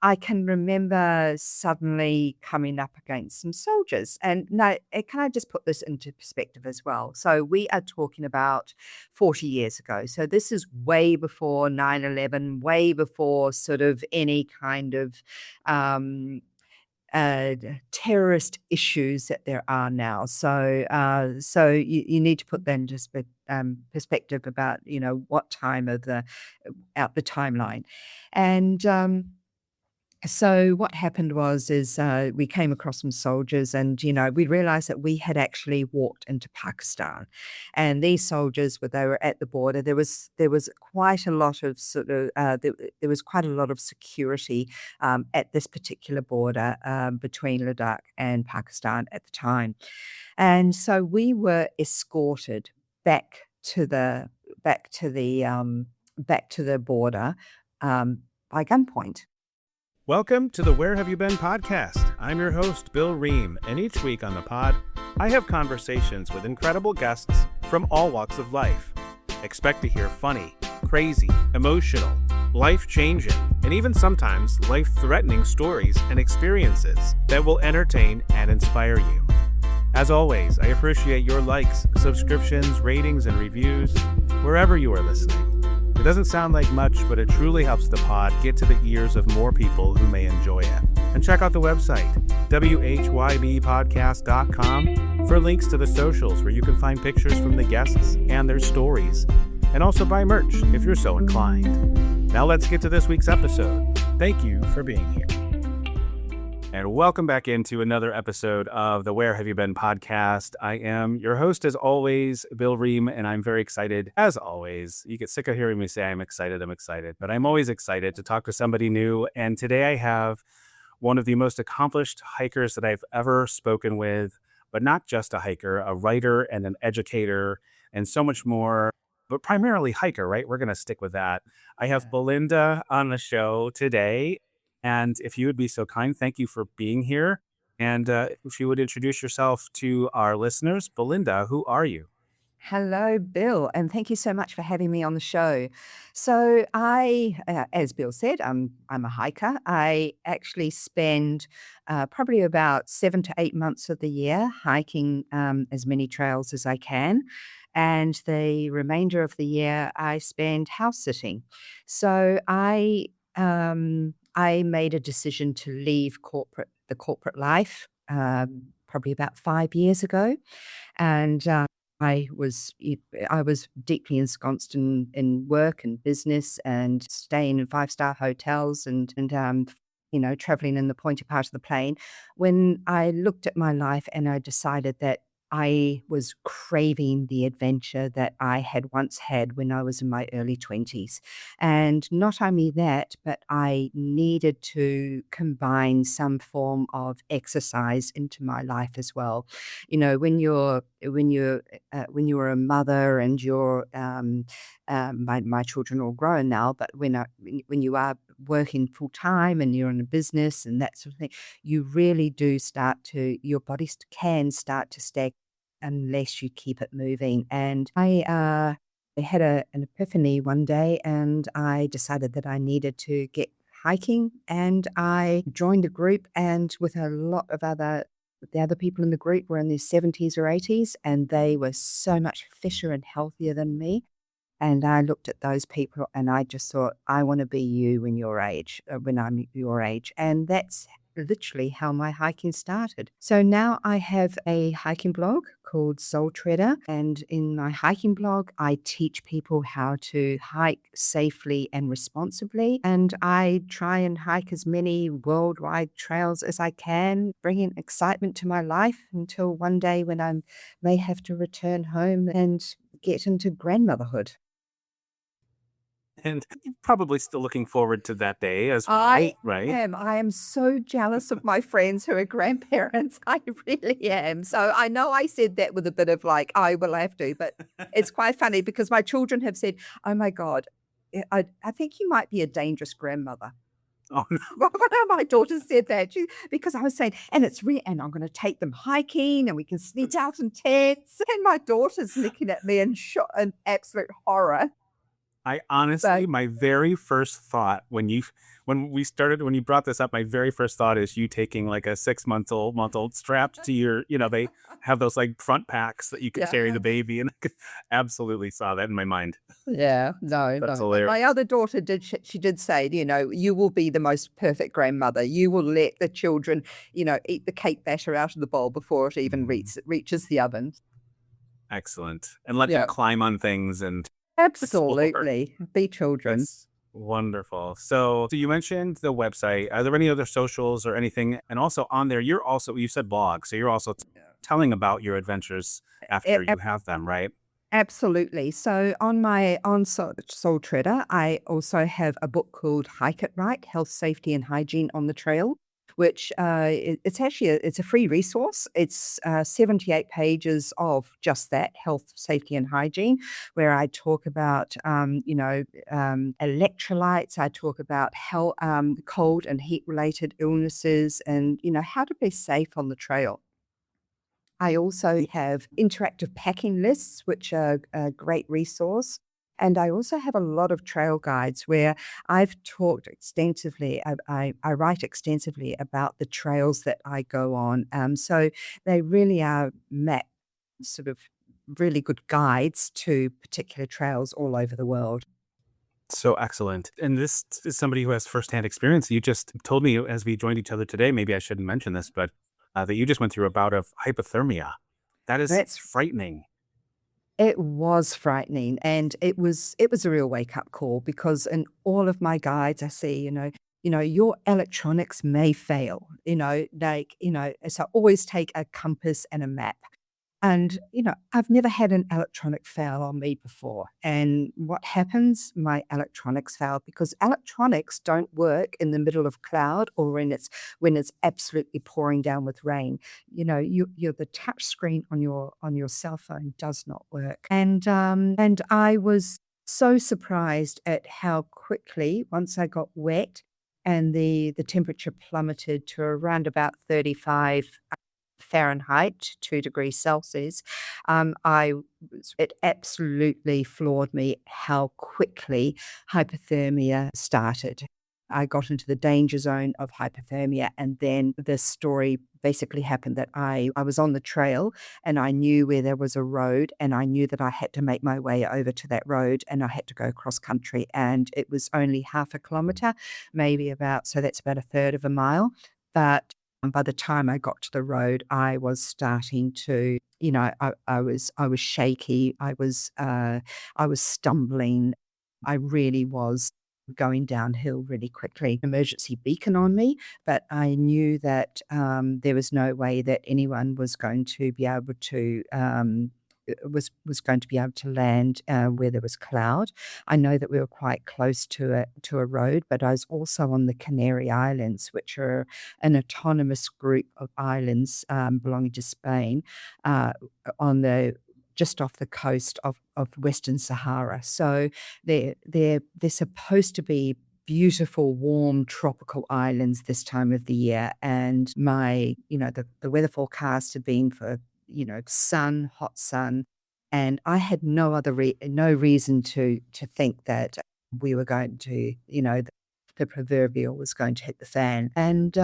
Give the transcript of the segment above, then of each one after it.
I can remember suddenly coming up against some soldiers. And now, can I just put this into perspective as well? So we are talking about 40 years ago. So this is way before 9/11, way before sort of any kind of um, terrorist issues that there are now. So you need to put that into perspective about what time of the out the timeline, and so what happened is we came across some soldiers, and we realized that we had actually walked into Pakistan, and these soldiers they were at the border. There was quite a lot of there was quite a lot of security at this particular border between Ladakh and Pakistan at the time, and so we were escorted back to the back to the back to the border by gunpoint. Welcome to the Where Have You Been podcast. I'm your host, Bill Ream, and each week on the pod, I have conversations with incredible guests from all walks of life. Expect to hear funny, crazy, emotional, life-changing, and even sometimes life-threatening stories and experiences that will entertain and inspire you. As always, I appreciate your likes, subscriptions, ratings, and reviews wherever you are listening. It doesn't sound like much, but it truly helps the pod get to the ears of more people who may enjoy it. And check out the website, whybpodcast.com, for links to the socials where you can find pictures from the guests and their stories, and also buy merch if you're so inclined. Now let's get to this week's episode. Thank you for being here. And welcome back into another episode of the Where Have You Been podcast. I am your host, as always, Bill Ream, and I'm very excited, as always. You get sick of hearing me say I'm excited, but I'm always excited to talk to somebody new. And today I have one of the most accomplished hikers that I've ever spoken with, but not just a hiker, a writer and an educator and so much more, but primarily hiker, right? We're going to stick with that. I have Belinda on the show today. And if you would be so kind, thank you for being here. And if you would introduce yourself to our listeners. Belinda, who are you? Hello, Bill, and thank you so much for having me on the show. So as Bill said, I'm a hiker. I actually spend probably about 7 to 8 months of the year hiking as many trails as I can, and the remainder of the year I spend house sitting. So I made a decision to leave the corporate life probably about 5 years ago, and I was I was deeply ensconced in work and business and staying in five-star hotels and traveling in the pointy part of the plane. When I looked at my life and I decided that I was craving the adventure that I had once had when I was in my early 20s. And not only that, but I needed to combine some form of exercise into my life as well. When you're a mother and my children are all grown now, but when you are working full time and you're in a business and that sort of thing, you really do your body can start to stagnate unless you keep it moving. And I had an epiphany one day, and I decided that I needed to get hiking, and I joined a group, and with a lot of the other people in the group were in their 70s or 80s, and they were so much fitter and healthier than me. And I looked at those people and I just thought, I want to be you when I'm your age. And that's literally how my hiking started. So now I have a hiking blog called Soul Treader. And in my hiking blog, I teach people how to hike safely and responsibly. And I try and hike as many worldwide trails as I can, bringing excitement to my life until one day when I may have to return home and get into grandmotherhood. And probably still looking forward to that day as well, I right? am. I am so jealous of my friends who are grandparents. I really am. So I know I said that with a bit of like, I will have to, but it's quite funny because my children have said, oh my God, I think you might be a dangerous grandmother. Oh, no. One of my daughters said that because I was saying, and and I'm going to take them hiking and we can sneak out in tents. And my daughter's looking at me in absolute horror. I honestly, But my very first thought when you brought this up, my very first thought is you taking like a 6 month old strapped to your, they have those like front packs that you could yeah. carry the baby, and I could absolutely saw that in my mind. Yeah, no, That's no. But my hilarious. other daughter did, she did say, you will be the most perfect grandmother. You will let the children, eat the cake batter out of the bowl before it even Mhm. reaches the oven. Excellent. And let them Yeah, climb on things and explore. absolutely. Be children. That's wonderful. So you mentioned the website. Are there any other socials or anything? And also on there, you said blog. So you're also telling about your adventures A- after you have them, right? Absolutely. So on Soul Treader, I also have a book called Hike It Right: Health, Safety, and Hygiene on the Trail, which it's actually it's a free resource. It's 78 pages of just that health, safety, and hygiene, where I talk about electrolytes. I talk about how cold and heat related illnesses, and how to be safe on the trail. I also have interactive packing lists, which are a great resource. And I also have a lot of trail guides where I've talked extensively, I write extensively about the trails that I go on. So they really are sort of really good guides to particular trails all over the world. So excellent. And this is somebody who has firsthand experience. You just told me as we joined each other today, maybe I shouldn't mention this, but that you just went through a bout of hypothermia. That is That's frightening. It was frightening, and it was a real wake-up call because in all of my guides, I see, your electronics may fail, so always take a compass and a map. And, I've never had an electronic fail on me before. And what happens? My electronics fail because electronics don't work in the middle of cloud or when it's absolutely pouring down with rain. The touch screen on your cell phone does not work. And I was so surprised at how quickly, once I got wet and the temperature plummeted to around about 35 Fahrenheit, 2 degrees Celsius, it absolutely floored me how quickly hypothermia started. I got into the danger zone of hypothermia, and then this story basically happened that I was on the trail, and I knew where there was a road, and I knew that I had to make my way over to that road, and I had to go cross country, and it was only half a kilometer, so that's about a third of a mile, but by the time I got to the road, I was starting to, I was shaky. I was stumbling. I really was going downhill really quickly. Emergency beacon on me, but I knew that there was no way that anyone was going to be able to. Was going to be able to land where there was cloud. I know that we were quite close to a road, but I was also on the Canary Islands, which are an autonomous group of islands belonging to Spain on the just off the coast of Western Sahara. So they're supposed to be beautiful, warm, tropical islands this time of the year. And the weather forecast had been for, sun, hot sun. And I had no reason to think that we were going to, the proverbial was going to hit the fan. And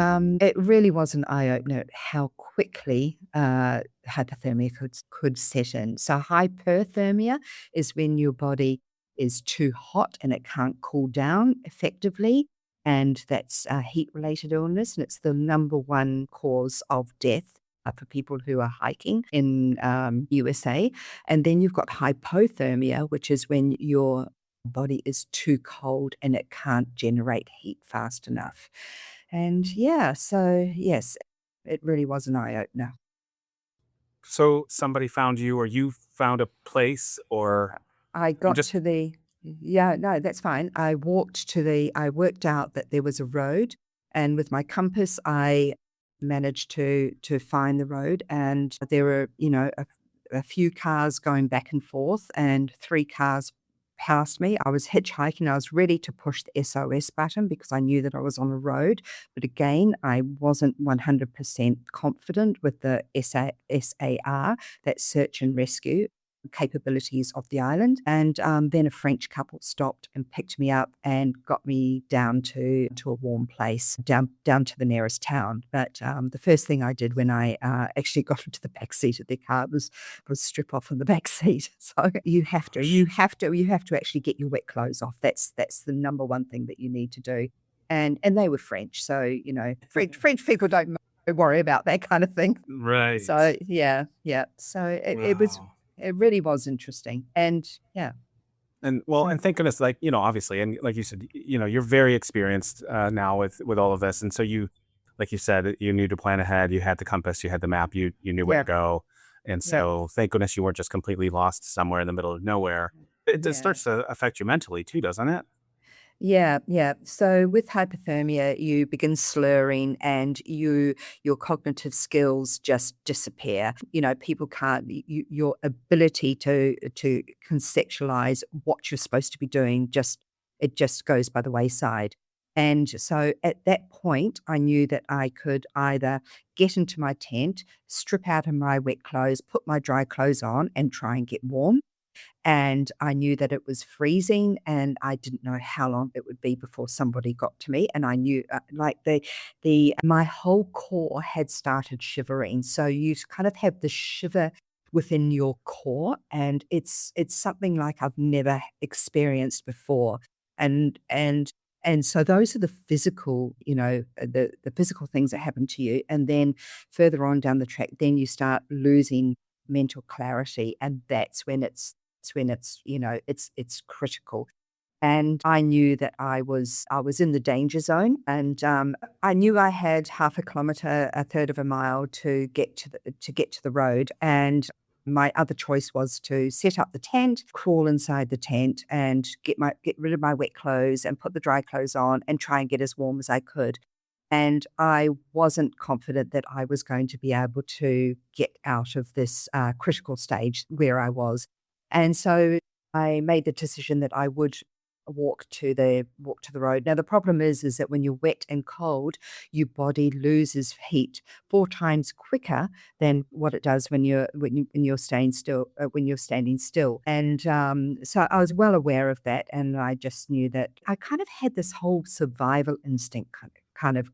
it really was an eye opener at how quickly hypothermia could set in. So hyperthermia is when your body is too hot and it can't cool down effectively. And that's a heat related illness. And it's the number one cause of death for people who are hiking in USA. And then you've got hypothermia, which is when your body is too cold and it can't generate heat fast enough. And yeah, so yes, it really was an eye opener. So somebody found you, or you found a place, or I I'm got just to the Yeah, no, that's fine. I worked out that there was a road, and with my compass, I managed to find the road, and there were, a few cars going back and forth and 3 cars passed me. I was hitchhiking. I was ready to push the SOS button because I knew that I was on a road, but again, I wasn't 100% confident with the SAR, that search and rescue. capabilities of the island. And then a French couple stopped and picked me up and got me down to a warm place, down to the nearest town. But the first thing I did when I actually got into the back seat of their car was strip off in the back seat. So you have to actually get your wet clothes off. That's the number one thing that you need to do. And they were French, so French people don't worry about that kind of thing. Right. So yeah, yeah. So Wow. it really was interesting, and yeah. And well, So and thank goodness, like, obviously, and like you said, you're very experienced now with all of this, and so like you said, you knew to plan ahead. You had the compass, you had the map, you knew where to yeah, go, and yeah, so thank goodness you weren't just completely lost somewhere in the middle of nowhere. It yeah. starts to affect you mentally too, doesn't it? Yeah, yeah. So with hypothermia, you begin slurring and your cognitive skills just disappear. People can't your ability to conceptualize what you're supposed to be doing just goes by the wayside. And so at that point, I knew that I could either get into my tent, strip out of my wet clothes, put my dry clothes on, and try and get warm, and I knew that it was freezing, and I didn't know how long it would be before somebody got to me, and I knew, like, the my whole core had started shivering, so you kind of have the shiver within your core, and it's something like I've never experienced before, and so those are the physical, the physical things that happen to you, and then further on down the track, then you start losing mental clarity, and it's critical. And I knew that I was in the danger zone, and I knew I had half a kilometer, a third of a mile to get to the road, and my other choice was to set up the tent, crawl inside the tent, and get rid of my wet clothes and put the dry clothes on and try and get as warm as I could. And I wasn't confident that I was going to be able to get out of this critical stage where I was. And so I made the decision that I would walk to the road. Now the problem is that when you're wet and cold, your body loses heat 4 times quicker than what it does when you're staying still when you're standing still. And so I was well aware of that, and I just knew that I kind of had this whole survival instinct kind of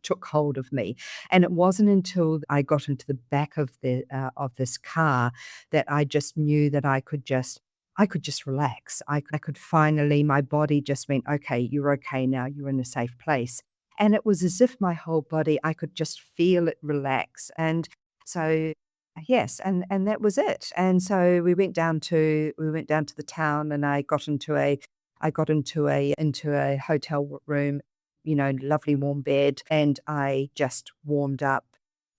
took hold of me. And it wasn't until I got into the back of this car that I just knew that I could just relax. I could finally, my body just went, okay, you're okay now. You're in a safe place. And it was as if my whole body, I could just feel it relax. And so, yes, and that was it. And so we went down to the town, and I got into a hotel room, lovely warm bed, and I just warmed up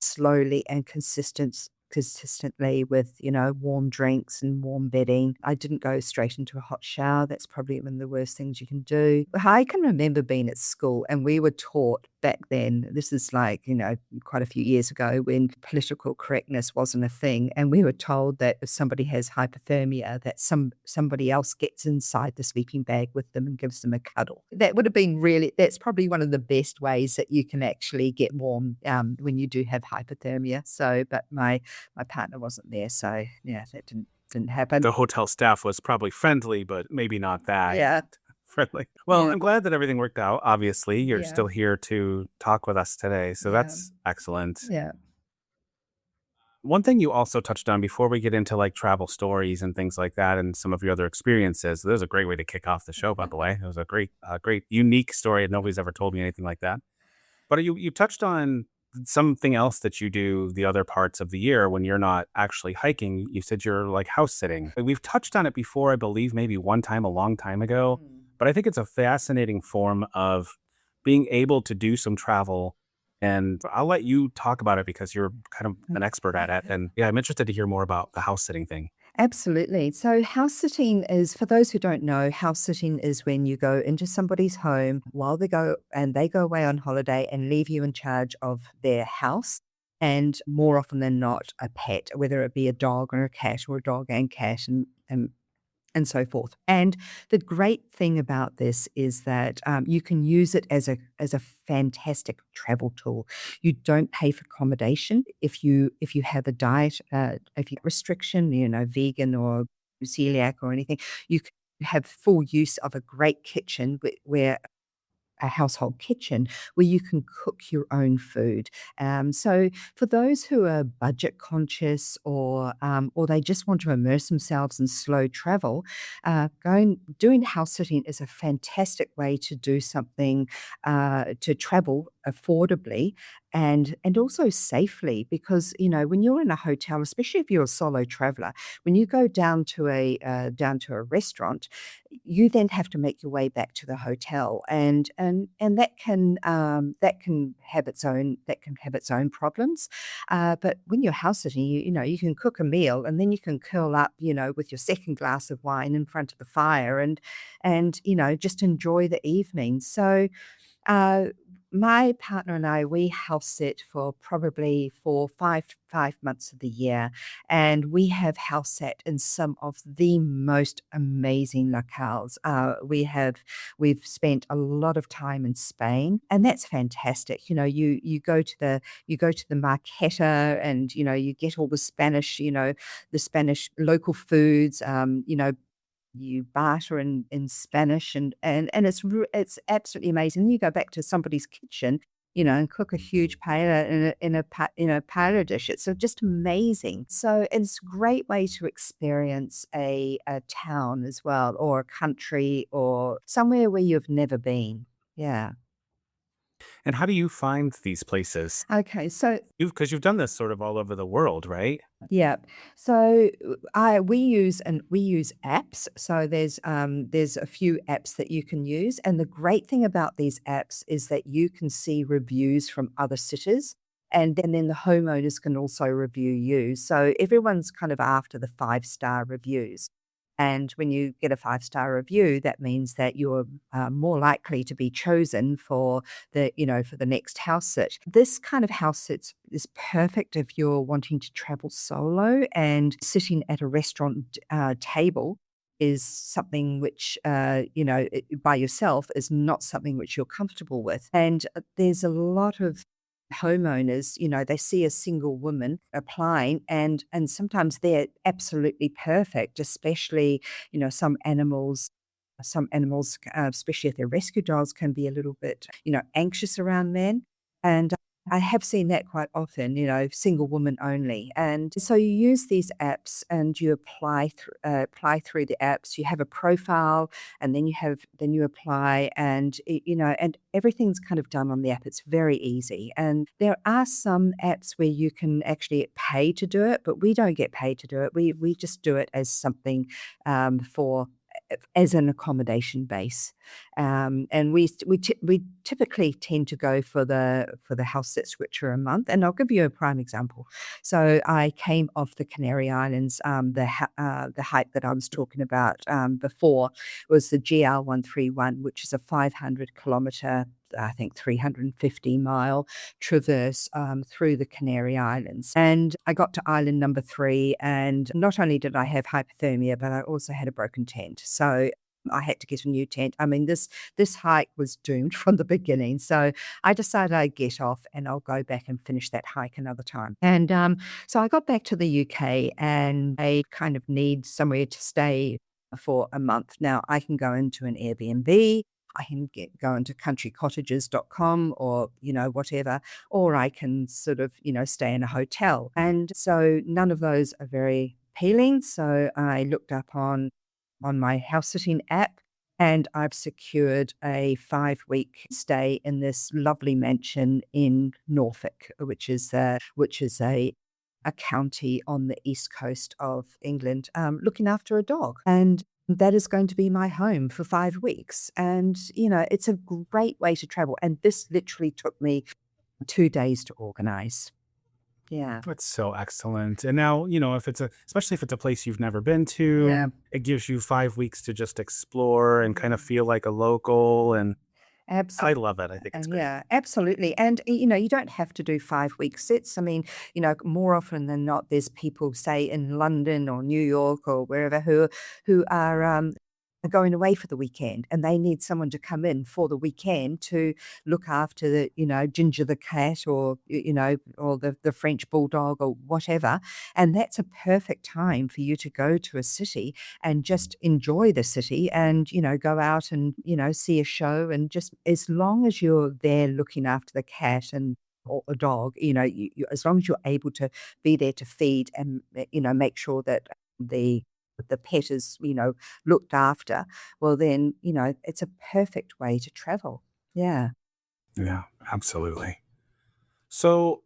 slowly and consistently with, warm drinks and warm bedding. I didn't go straight into a hot shower. That's probably one of the worst things you can do. I can remember being at school, and we were taught back then, this is like, quite a few years ago, when political correctness wasn't a thing, and we were told that if somebody has hypothermia, that somebody else gets inside the sleeping bag with them and gives them a cuddle. That's probably one of the best ways that you can actually get warm when you do have hypothermia. So, but my partner wasn't there, so yeah, that didn't happen. The hotel staff was probably friendly, but maybe not that Yeah, friendly. Well, yeah, I'm glad that everything worked out. Obviously, you're yeah, still here to talk with us today, so yeah, that's excellent. yeah. One thing you also touched on before we get into like travel stories and things like that, and some of your other experiences. There's a great way to kick off the show, by the way. It was a great, unique story, and nobody's ever told me anything like that. But you touched on something else that you do the other parts of the year when you're not actually hiking. You said you're like house sitting. We've touched on it before, I believe, maybe one time a long time ago. Mm. But I think it's a fascinating form of being able to do some travel. And I'll let you talk about it because you're kind of an expert at it. And yeah, I'm interested to hear more about the house sitting thing. Absolutely. So, house sitting is, for those who don't know, house sitting is when you go into somebody's home while they go away on holiday and leave you in charge of their house. And more often than not, a pet, whether it be a dog or a cat, or a dog and cat. And and so forth. And the great thing about this is that you can use it as a fantastic travel tool. You don't pay for accommodation if you have a diet if you restriction, vegan or celiac or anything. You can have full use of a great kitchen where a household kitchen where you can cook your own food. So for those who are budget conscious or they just want to immerse themselves in slow travel, going doing house sitting is a fantastic way to do something to travel affordably and also safely because when you're in a hotel, especially if you're a solo traveler, when you go down to a restaurant, you then have to make your way back to the hotel, and that can have its own problems. But when you're house sitting, you can cook a meal and then you can curl up, with your second glass of wine in front of the fire and just enjoy the evening. So uh, my partner and I, we house sit for probably for 5 months of the year, and we have house sat in some of the most amazing locales. We've spent a lot of time in Spain, and that's fantastic. You go to the Marqueta, and you get all the Spanish, the Spanish local foods. You barter in Spanish and it's absolutely amazing. Then you go back to somebody's kitchen, and cook a huge paella in a paella dish. It's just amazing. So it's a great way to experience a town as well, or a country, or somewhere where you've never been. Yeah. And how do you find these places? Okay. So Because you've done this sort of all over the world, right? yeah. So, I we use apps. So there's a few apps that you can use, and the great thing about these apps is that you can see reviews from other sitters, and then the homeowners can also review you. So everyone's kind of after the five-star reviews. And when you get a five-star review, that means that you're more likely to be chosen for for the next house sit. This kind of house sit is perfect if you're wanting to travel solo, and sitting at a restaurant table is something which, by yourself is not something which you're comfortable with. And there's a lot of homeowners, they see a single woman applying and sometimes they're absolutely perfect, especially, some animals, especially if they're rescue dogs, can be a little bit, anxious around men. And I have seen that quite often, single woman only. And so you use these apps and you apply through the apps. You have a profile, and then you apply, and and everything's kind of done on the app. It's very easy. And there are some apps where you can actually pay to do it, but we don't get paid to do it. We just do it as something for as an accommodation base. And we typically tend to go for the house sits which are a month. And I'll give you a prime example. So I came off the Canary Islands. The hike that I was talking about before was the GR131, which is a 500 kilometer, I think 350-mile traverse through the Canary Islands. And I got to island number 3, and not only did I have hypothermia, but I also had a broken tent. So I had to get a new tent. I mean, this hike was doomed from the beginning. So I decided I'd get off and I'll go back and finish that hike another time. And so I got back to the UK, and I kind of need somewhere to stay for a month. Now I can go into an Airbnb. I can go into countrycottages.com or, whatever, or I can sort of, stay in a hotel. And so none of those are very appealing. So I looked up on my house sitting app, and I've secured a 5-week stay in this lovely mansion in Norfolk, which is a county on the east coast of England, looking after a dog. And that is going to be my home for 5 weeks. And, it's a great way to travel. And this literally took me 2 days to organize. Yeah. That's so excellent. And now, if especially if it's a place you've never been to, Yeah. it gives you 5 weeks to just explore and kind of feel like a local. And I love it. I think it's And great. yeah, absolutely. And, you don't have to do 5 week sets. I mean, more often than not, there's people, say, in London or New York or wherever who are going away for the weekend and they need someone to come in for the weekend to look after the, Ginger the cat or, or the French bulldog or whatever. And that's a perfect time for you to go to a city and just enjoy the city and, go out and, see a show. And just as long as you're there looking after the cat and or a dog, as long as you're able to be there to feed and, make sure that the pet is, looked after, well, then, it's a perfect way to travel. Yeah. Yeah, absolutely. So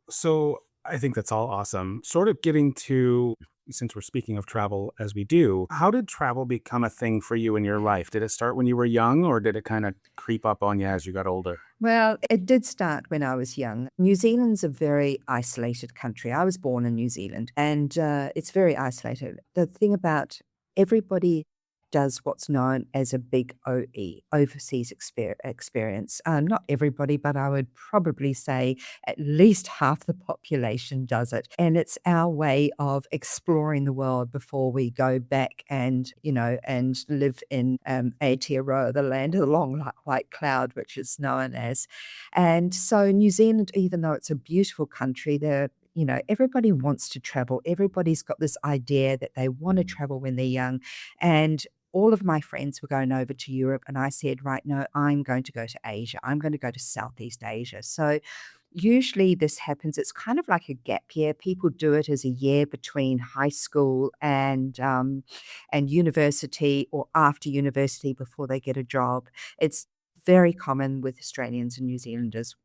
I think that's all awesome. Sort of getting to, since we're speaking of travel as we do, how did travel become a thing for you in your life? Did it start when you were young or did it kind of creep up on you as you got older? Well, it did start when I was young. New Zealand's a very isolated country. I was born in New Zealand and it's very isolated. The thing about everybody does what's known as a big OE, overseas experience. Not everybody, but I would probably say at least half the population does it. And it's our way of exploring the world before we go back and, and live in Aotearoa, the land of the long white cloud, which is known as. And so New Zealand, even though it's a beautiful country, everybody wants to travel. Everybody's got this idea that they want to travel when they're young. And all of my friends were going over to Europe, and I said, right, no, I'm going to go to Asia. I'm going to go to Southeast Asia. So usually this happens, it's kind of like a gap year. People do it as a year between high school and university or after university before they get a job. It's very common with Australians and New Zealanders.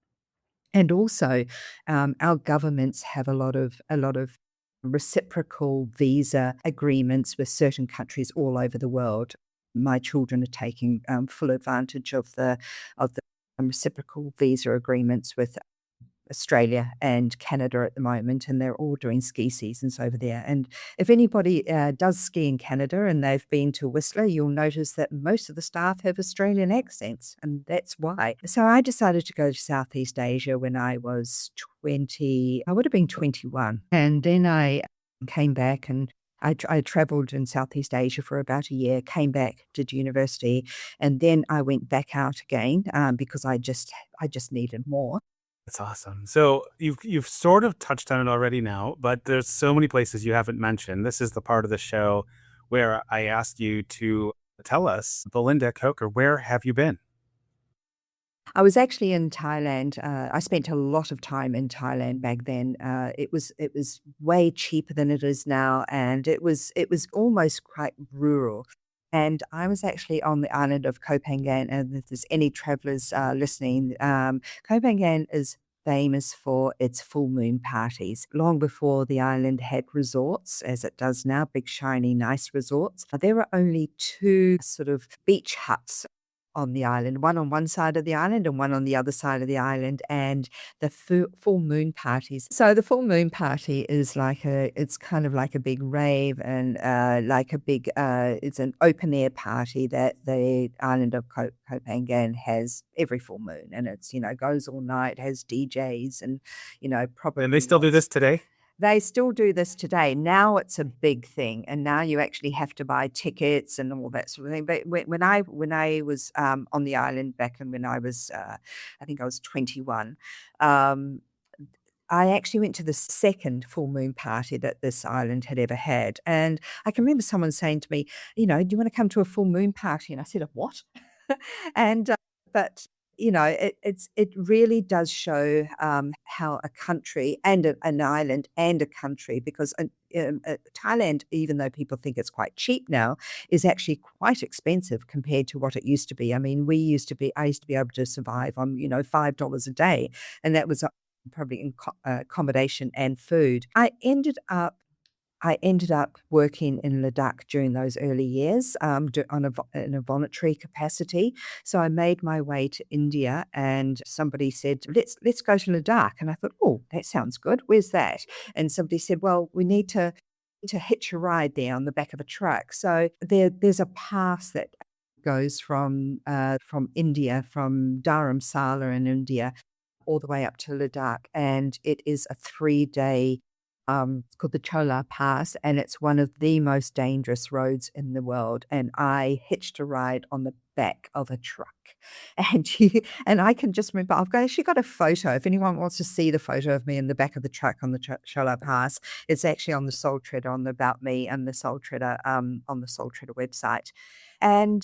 And also, our governments have a lot of reciprocal visa agreements with certain countries all over the world. My children are taking full advantage of the reciprocal visa agreements with Australia and Canada at the moment, and they're all doing ski seasons over there. And if anybody does ski in Canada and they've been to Whistler, you'll notice that most of the staff have Australian accents, and that's why. So I decided to go to Southeast Asia when I was 20, I would have been 21. And then I came back and I traveled in Southeast Asia for about a year, came back, did university, and then I went back out again because I just needed more. That's awesome. So you've sort of touched on it already now, but there's so many places you haven't mentioned. This is the part of the show where I asked you to tell us, Belinda Coker, where have you been? I was actually in Thailand. I spent a lot of time in Thailand back then. It was way cheaper than it is now, and it was almost quite rural. And I was actually on the island of Koh Phangan. And if there's any travellers listening, Koh Phangan is famous for its full moon parties. Long before the island had resorts, as it does now, big shiny nice resorts, there were only two sort of beach huts on the island, one on one side of the island and one on the other side of the island, and the full moon parties. So the full moon party is it's kind of like a big rave and like a big, it's an open air party that the island of Koh Phangan has every full moon, and it's goes all night, has DJs, and And they probably still do lots. this today? They still do this today. Now it's a big thing, and now you actually have to buy tickets and all that sort of thing. But when I was on the island back and when I was, I think I was 21, um, I actually went to the second full moon party that this island had ever had, and I can remember someone saying to me, "Do you want to come to a full moon party?" And I said, "A what?" And but it really does show how a country and an island and a country, because Thailand, even though people think it's quite cheap now, is actually quite expensive compared to what it used to be. I mean, I used to be able to survive on $5 a day, and that was probably in accommodation and food. I ended up working in Ladakh during those early years, in a voluntary capacity. So I made my way to India, and somebody said, "Let's go to Ladakh." And I thought, "Oh, that sounds good. Where's that?" And somebody said, "Well, we need to hitch a ride there on the back of a truck." So there's a pass that goes from India, from Dharamsala in India, all the way up to Ladakh, and it is a 3-day, it's called the Chola Pass, and it's one of the most dangerous roads in the world, and I hitched a ride on the back of a truck, and I can just remember actually got a photo, if anyone wants to see the photo of me in the back of the truck on the Chola Pass, it's actually on the Soul Treader, on the About Me and the Soul Treader, on the Soul Treader website. And,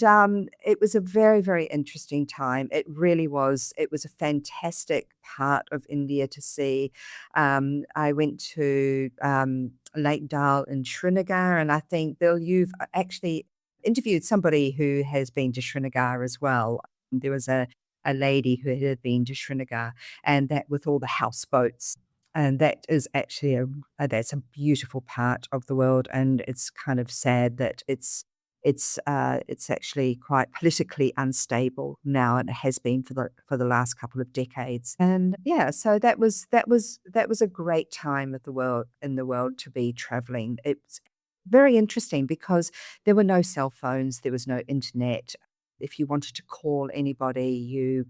it was a very, very interesting time. It really was. It was a fantastic part of India to see. I went to, Lake Dal in Srinagar, and I think, Bill, you've actually interviewed somebody who has been to Srinagar as well. There was a lady who had been to Srinagar, and that with all the houseboats, and that is actually that's a beautiful part of the world, and it's kind of sad that it's actually quite politically unstable now, and it has been for the last couple of decades. And yeah, so that was a great time of the world in the world to be traveling. It's very interesting because there were no cell phones, there was no internet. If you wanted to call anybody, you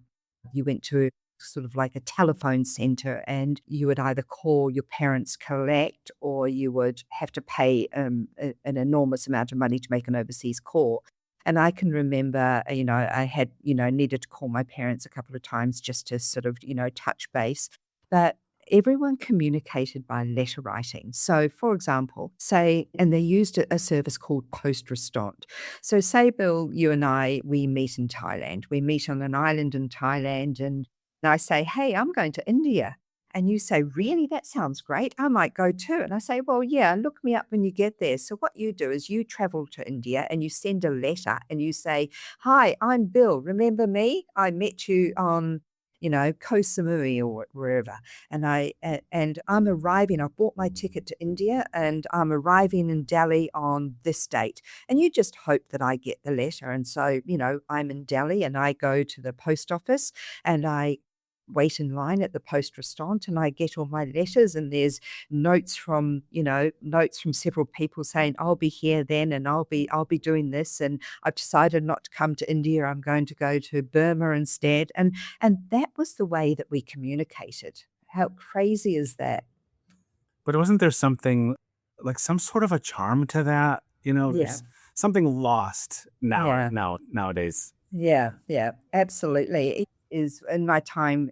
went to sort of like a telephone center, and you would either call your parents collect, or you would have to pay an enormous amount of money to make an overseas call. And I can remember, I had, needed to call my parents a couple of times just to sort of, touch base. But everyone communicated by letter writing. So, for example, say, and they used a service called Post Restant. So, say, Bill, you and we meet in Thailand. We meet on an island in Thailand, and I say, "Hey, I'm going to India." And you say, "Really? That sounds great. I might go too." And I say, "Well, yeah, look me up when you get there." So what you do is you travel to India and you send a letter and you say, "Hi, I'm Bill. Remember me? I met you on, Koh Samui or wherever. And I'm arriving. I bought my ticket to India and I'm arriving in Delhi on this date." And you just hope that I get the letter. And so, I'm in Delhi and I go to the post office and I wait in line at the post restaurant and I get all my letters, and there's notes from several people saying, "I'll be here then and I'll be doing this, and I've decided not to come to India. I'm going to go to Burma instead." And that was the way that we communicated. How crazy is that? But wasn't there something like some sort of a charm to that? Yeah. There's something lost Yeah. nowadays. Yeah, absolutely. It is in my time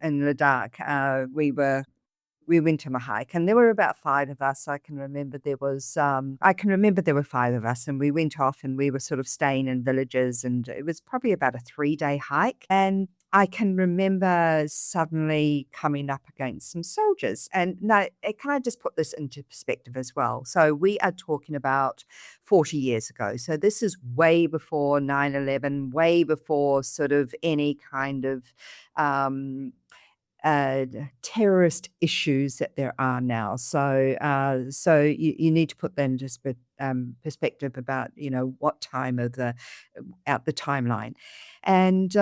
in Ladakh, we went on a hike and there were about 5 of us. I can remember there were 5 of us, and we went off and we were sort of staying in villages, and it was probably about a 3-day hike. And I can remember suddenly coming up against some soldiers. And now, can I just put this into perspective as well? So we are talking about 40 years ago. So this is way before 9/11, way before sort of any kind of um, uh, terrorist issues that there are now. So you need to put that into perspective about what time of the out the timeline, and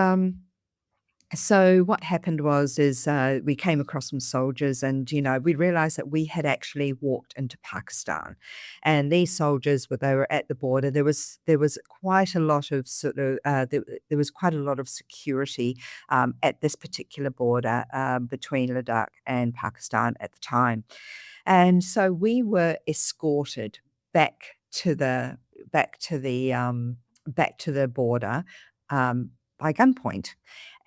so what happened is we came across some soldiers, and we realized that we had actually walked into Pakistan, and these soldiers they were at the border. There was quite a lot of there was quite a lot of security at this particular border between Ladakh and Pakistan at the time, and so we were escorted back to the back to the back to the border by gunpoint.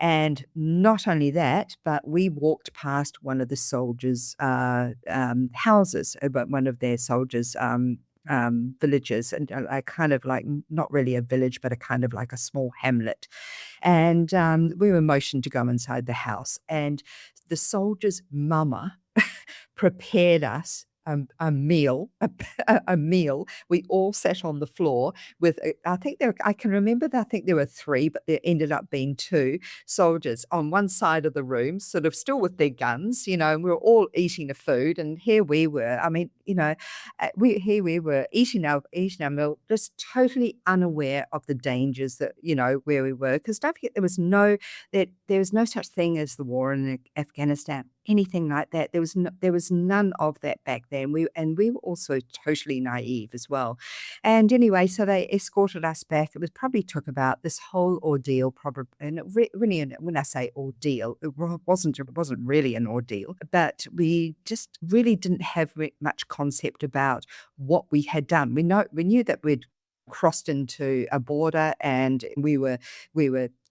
And not only that, but we walked past one of the soldiers' houses, but one of their soldiers' villages, and a kind of like not really a village, but a kind of like a small hamlet. And we were motioned to go inside the house, and the soldier's mama prepared us a meal, a meal. We all sat on the floor with, I think I can remember that I think there were 3, but there ended up being 2 soldiers on one side of the room, sort of still with their guns, and we were all eating the food. And here we were, I mean, here we were eating our meal, just totally unaware of the dangers that, where we were. Because don't forget, there was no such thing as the war in Afghanistan, anything like that. There was none of that back then. We were also totally naive as well. And anyway, so they escorted us back. It was probably took about this whole ordeal, probably, and really, when I say ordeal, it wasn't really an ordeal, but we just really didn't have much concept about what we had done. We knew that we'd crossed into a border and we were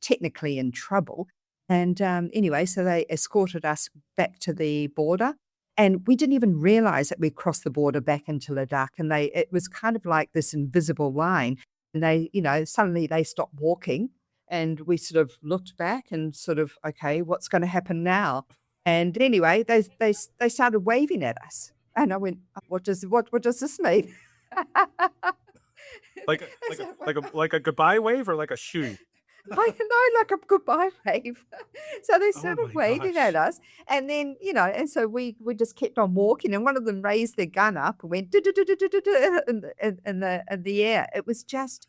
technically in trouble. And anyway, so they escorted us back to the border. And we didn't even realize that we'd crossed the border back into Ladakh. And it was kind of like this invisible line. And suddenly they stopped walking. And we sort of looked back and sort of, okay, what's going to happen now? And anyway, they started waving at us. And I went, what does this mean? Like a I said, like a goodbye wave or like a shoo? like no, like a goodbye wave. So they Oh started my waving at gosh. us, and then and so we just kept on walking, and one of them raised their gun up and went "Du-du-du-du-du-du-du," in the air. It was just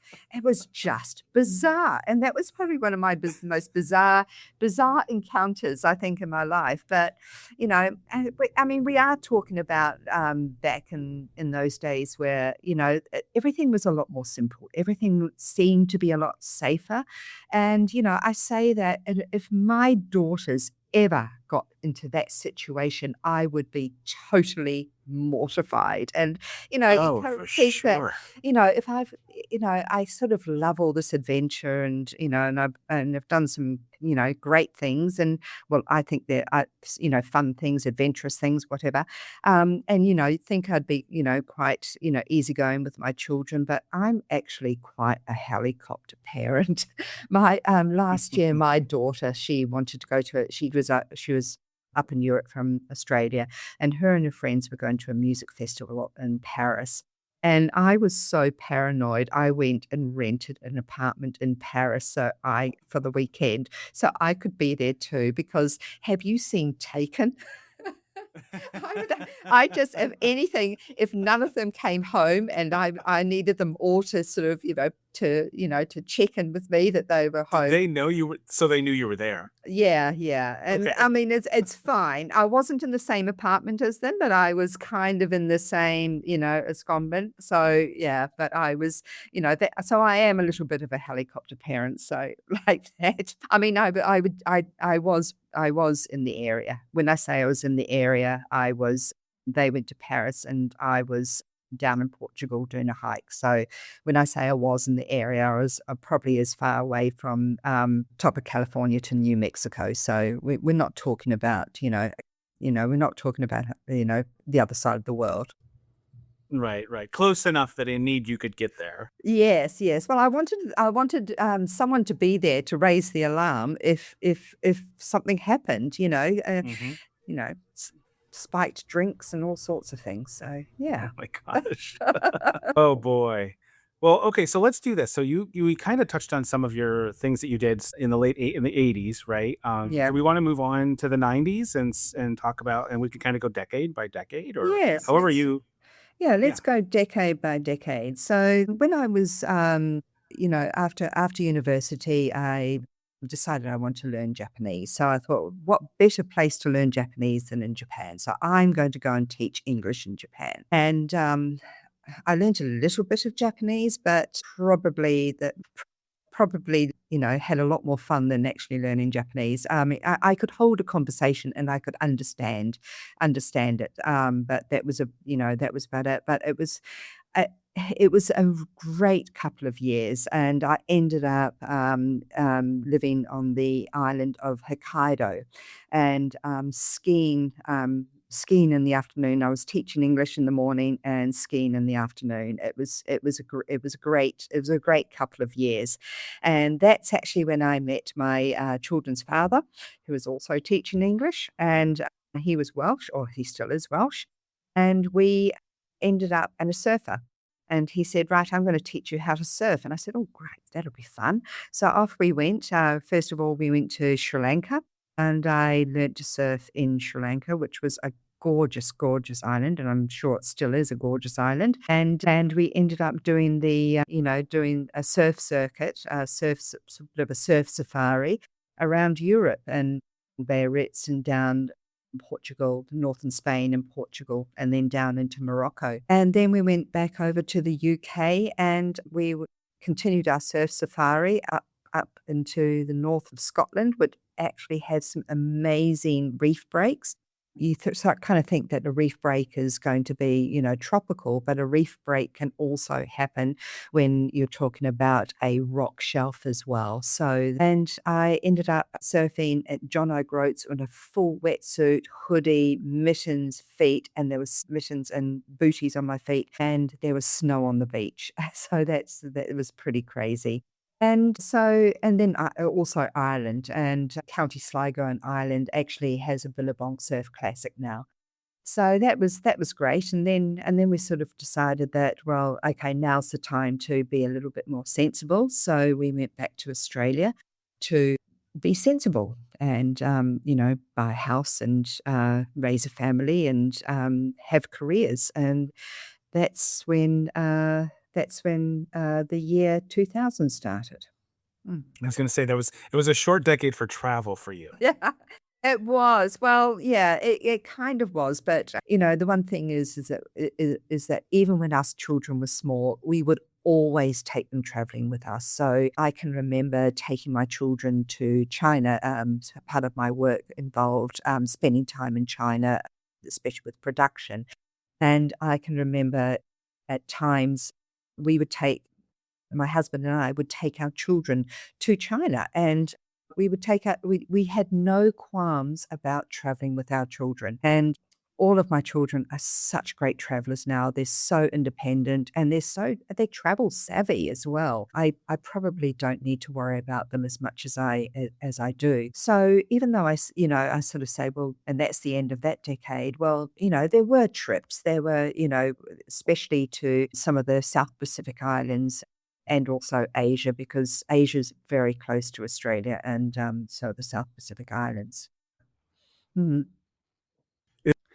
bizarre, and that was probably one of my most bizarre encounters I think in my life. But I mean, we are talking about back in those days where everything was a lot more simple. Everything seemed to be a lot safer. And, I say that if my daughters ever got into that situation, I would be totally mortified. And, it Oh, kind for of says that, sure. if I sort of love all this adventure and, and I've done some, great things. And well, I think they're, fun things, adventurous things, whatever. And, think I'd be, quite, easygoing with my children, but I'm actually quite a helicopter parent. My last year, my daughter, she wanted to go to she was up in Europe from Australia, and her and her friends were going to a music festival in Paris. And I was so paranoid. I went and rented an apartment in Paris for the weekend so I could be there too. Because have you seen Taken? I just, if anything, if none of them came home and I needed them all to sort of, to check in with me that they were Did home. they know you were so they knew you were there? Yeah, yeah, and I Okay. mean, it's fine. I wasn't in the same apartment as them, but I was kind of in the same, escombment. So yeah, but I was, so I am a little bit of a helicopter parent. So like that. I mean, I was in the area. When I say I was in the area, they went to Paris and I was down in Portugal doing a hike. So when I say I was in the area, I was probably as far away from top of California to New Mexico. So we're not talking about, we're not talking about, the other side of the world. Right, right. Close enough that in need you could get there. Yes, yes. Well, I wanted someone to be there to raise the alarm if something happened, Mhm. you know, s- spiked drinks and all sorts of things. So Oh yeah. my gosh. Oh boy. Well, okay, so let's do this. So you kind of touched on some of your things that you did in in the 80s, right? Yeah. Do we want to move on to the 90s and talk about and we can kind of go decade by decade or Yes. however you Yeah, yeah. let's go decade by decade. So when I was, after university, I decided I want to learn Japanese. So I thought, what better place to learn Japanese than in Japan? So I'm going to go and teach English in Japan. And I learned a little bit of Japanese, but probably, had a lot more fun than actually learning Japanese. I could hold a conversation and I could understand it. But that was about it. But uh, it was a great couple of years, and I ended up living on the island of Hokkaido and skiing. Skiing in the afternoon. I was teaching English in the morning and skiing in the afternoon. It was a great couple of years, and that's actually when I met my children's father, who was also teaching English, and he was Welsh, or he still is Welsh, and we ended up and a surfer. And he said, "Right, I'm going to teach you how to surf." And I said, "Oh, great, that'll be fun." So off we went. First of all, we went to Sri Lanka, and I learnt to surf in Sri Lanka, which was a gorgeous, gorgeous island, and I'm sure it still is a gorgeous island. And we ended up doing doing a surf circuit, sort of a surf safari around Europe and Biarritz and down. Portugal, northern Spain and Portugal, and then down into Morocco. And then we went back over to the UK and continued our surf safari up into the north of Scotland, which actually has some amazing reef breaks. You kind of think that a reef break is going to be, tropical, but a reef break can also happen when you're talking about a rock shelf as well. So, and I ended up surfing at John O'Groats in a full wetsuit, hoodie, mittens, feet, and there was mittens and booties on my feet, and there was snow on the beach. So that was pretty crazy. And then also Ireland, and County Sligo in Ireland actually has a Billabong Surf Classic now. So that was great. And then we sort of decided that, well, okay, now's the time to be a little bit more sensible. So we went back to Australia to be sensible and buy a house and raise a family and have careers. And that's when the year 2000 started. Mm. I was going to say it was a short decade for travel for you. Yeah, it was. Well, yeah, it kind of was. But the one thing is that even when us children were small, we would always take them traveling with us. So I can remember taking my children to China. So part of my work involved spending time in China, especially with production. And I can remember at times we would take my husband and I would take our children to China, and we had no qualms about traveling with our children. And all of my children are such great travelers now. They're so independent and they travel savvy as well. I probably don't need to worry about them as much as I do. So even though I sort of say, well, and that's the end of that decade. Well, there were trips. There were, especially to some of the South Pacific islands and also Asia, because Asia's very close to Australia and so the South Pacific Islands. Mhm.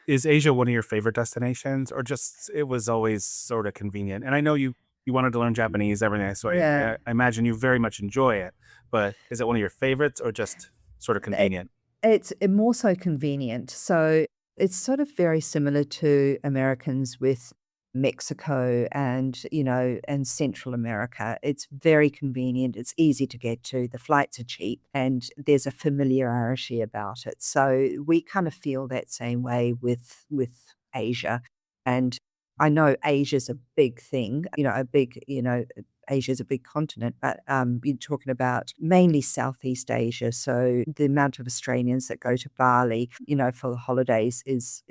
Is Asia one of your favorite destinations, or just it was always sort of convenient? And I know you wanted to learn Japanese, everything, so Yeah. I imagine you very much enjoy it. But is it one of your favorites, or just sort of It convenient? it's more so convenient. So it's sort of very similar to Americans with Mexico and Central America. It's very convenient. It's easy to get to. The flights are cheap and there's a familiarity about it. So we kind of feel that same way with Asia. And I know Asia's a big thing, Asia's a big continent, but you're talking about mainly Southeast Asia. So the amount of Australians that go to Bali, for the holidays is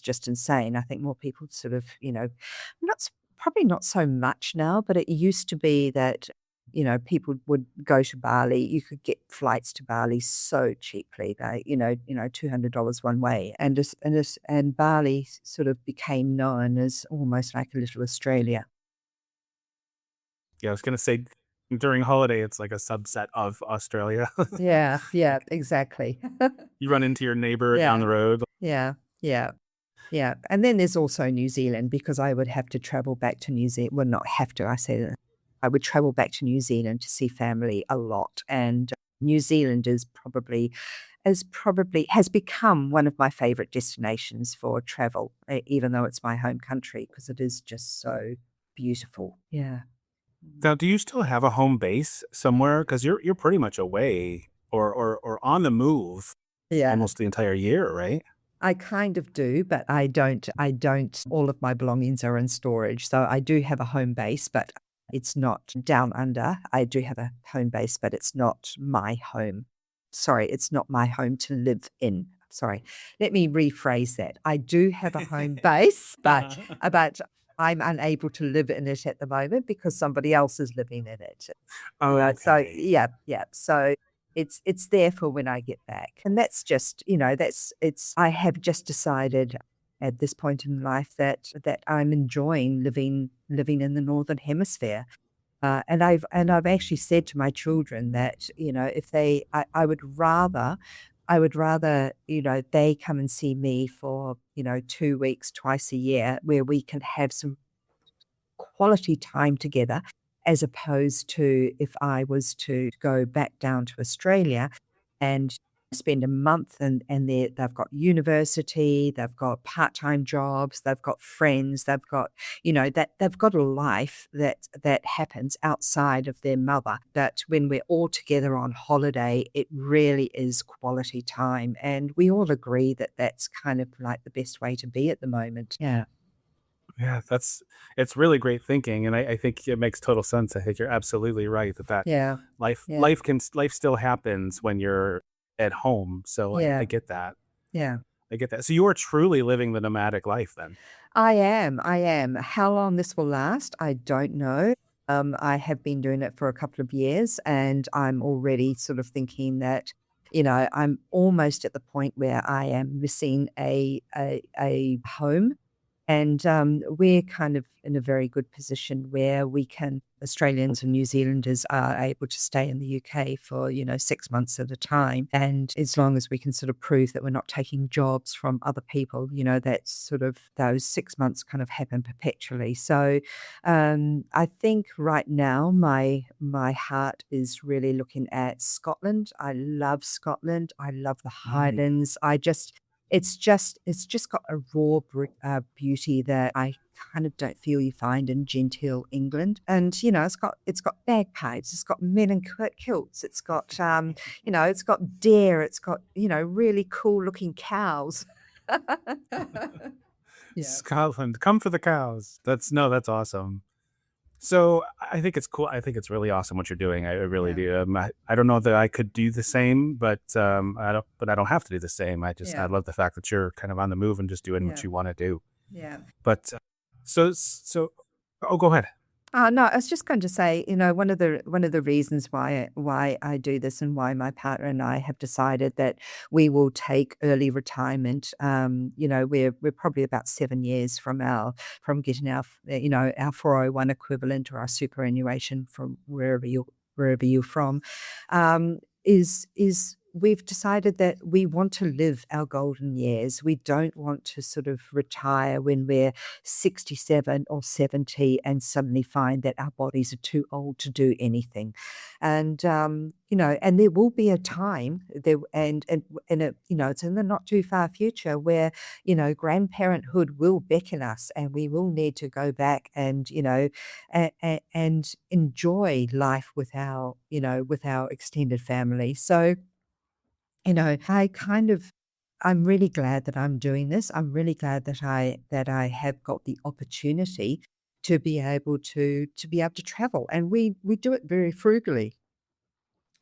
just insane. I think more people sort of, probably not so much now, but it used to be that people would go to Bali. You could get flights to Bali so cheaply, $200 one way, and Bali sort of became known as almost like a little Australia. Yeah, I was gonna say during holiday, it's like a subset of Australia. Yeah, yeah, exactly. You run into your neighbor down Yeah, the road. yeah, yeah. Yeah, and then there's also New Zealand because I would have to travel back to New Zealand. Well, not have to, I say that. I would travel back to New Zealand to see family a lot, and New Zealand has become one of my favorite destinations for travel, even though it's my home country, because it is just so beautiful. Yeah. Now, do you still have a home base somewhere? Because you're pretty much away or on the move Yeah. almost the entire year, right? I kind of do, but I don't all of my belongings are in storage. So I do have a home base, but it's not down under. I do have a home base, but it's not my home. Sorry, it's not my home to live in. Sorry. Let me rephrase that. I do have a home base, but Uh-huh. I'm unable to live in it at the moment because somebody else is living in it. So Okay. yeah, yeah. So it's there for when I get back. And that's just, I have just decided at this point in life that I'm enjoying living in the Northern Hemisphere. And I've actually said to my children that, if I would rather, they come and see me for, 2 weeks, twice a year, where we can have some quality time together, as opposed to if I was to go back down to Australia and spend a month and they've got university, they've got part-time jobs, they've got friends, they've got, that they've got a life that happens outside of their mother. That when we're all together on holiday, it really is quality time. And we all agree that that's kind of like the best way to be at the moment. Yeah. Yeah, it's really great thinking, and I think it makes total sense. I think you're absolutely right that Yeah. life Yeah. life can life still happens when you're at home. So I Yeah. get that. Yeah. I get that. So you are truly living the nomadic life then. I am. How long this will last, I don't know. I have been doing it for a couple of years, and I'm already sort of thinking that, I'm almost at the point where I am missing a home. And we're kind of in a very good position where Australians and New Zealanders are able to stay in the UK for, 6 months at a time. And as long as we can sort of prove that we're not taking jobs from other people, that's sort of those 6 months kind of happen perpetually. So I think right now my heart is really looking at Scotland. I love Scotland. I love the Highlands. It's just got a raw beauty that I kind of don't feel you find in genteel England. And, it's got bagpipes, it's got men in kilts, it's got deer, it's got, really cool looking cows. Yeah. Scotland, come for the cows. That's no, that's awesome. So I think it's cool. I think it's really awesome what you're doing. I really Yeah. do. I don't know that I could do the same, but I don't. But I don't have to do the same. I Yeah. love the fact that you're kind of on the move and just doing what Yeah. you want to do. Yeah. But so. Oh, go ahead. No, I was just going to say, one of the reasons why I do this and why my partner and I have decided that we will take early retirement. We're probably about 7 years from getting our 401 equivalent or our superannuation from wherever you're from. Is we've decided that we want to live our golden years. We don't want to sort of retire when we're 67 or 70 and suddenly find that our bodies are too old to do anything. And there will be a time there it's in the not too far future where, grandparenthood will beckon us and we will need to go back and, and enjoy life with our extended family. So, I'm really glad that I'm doing this. I'm really glad that I have got the opportunity to be able to travel, and we do it very frugally.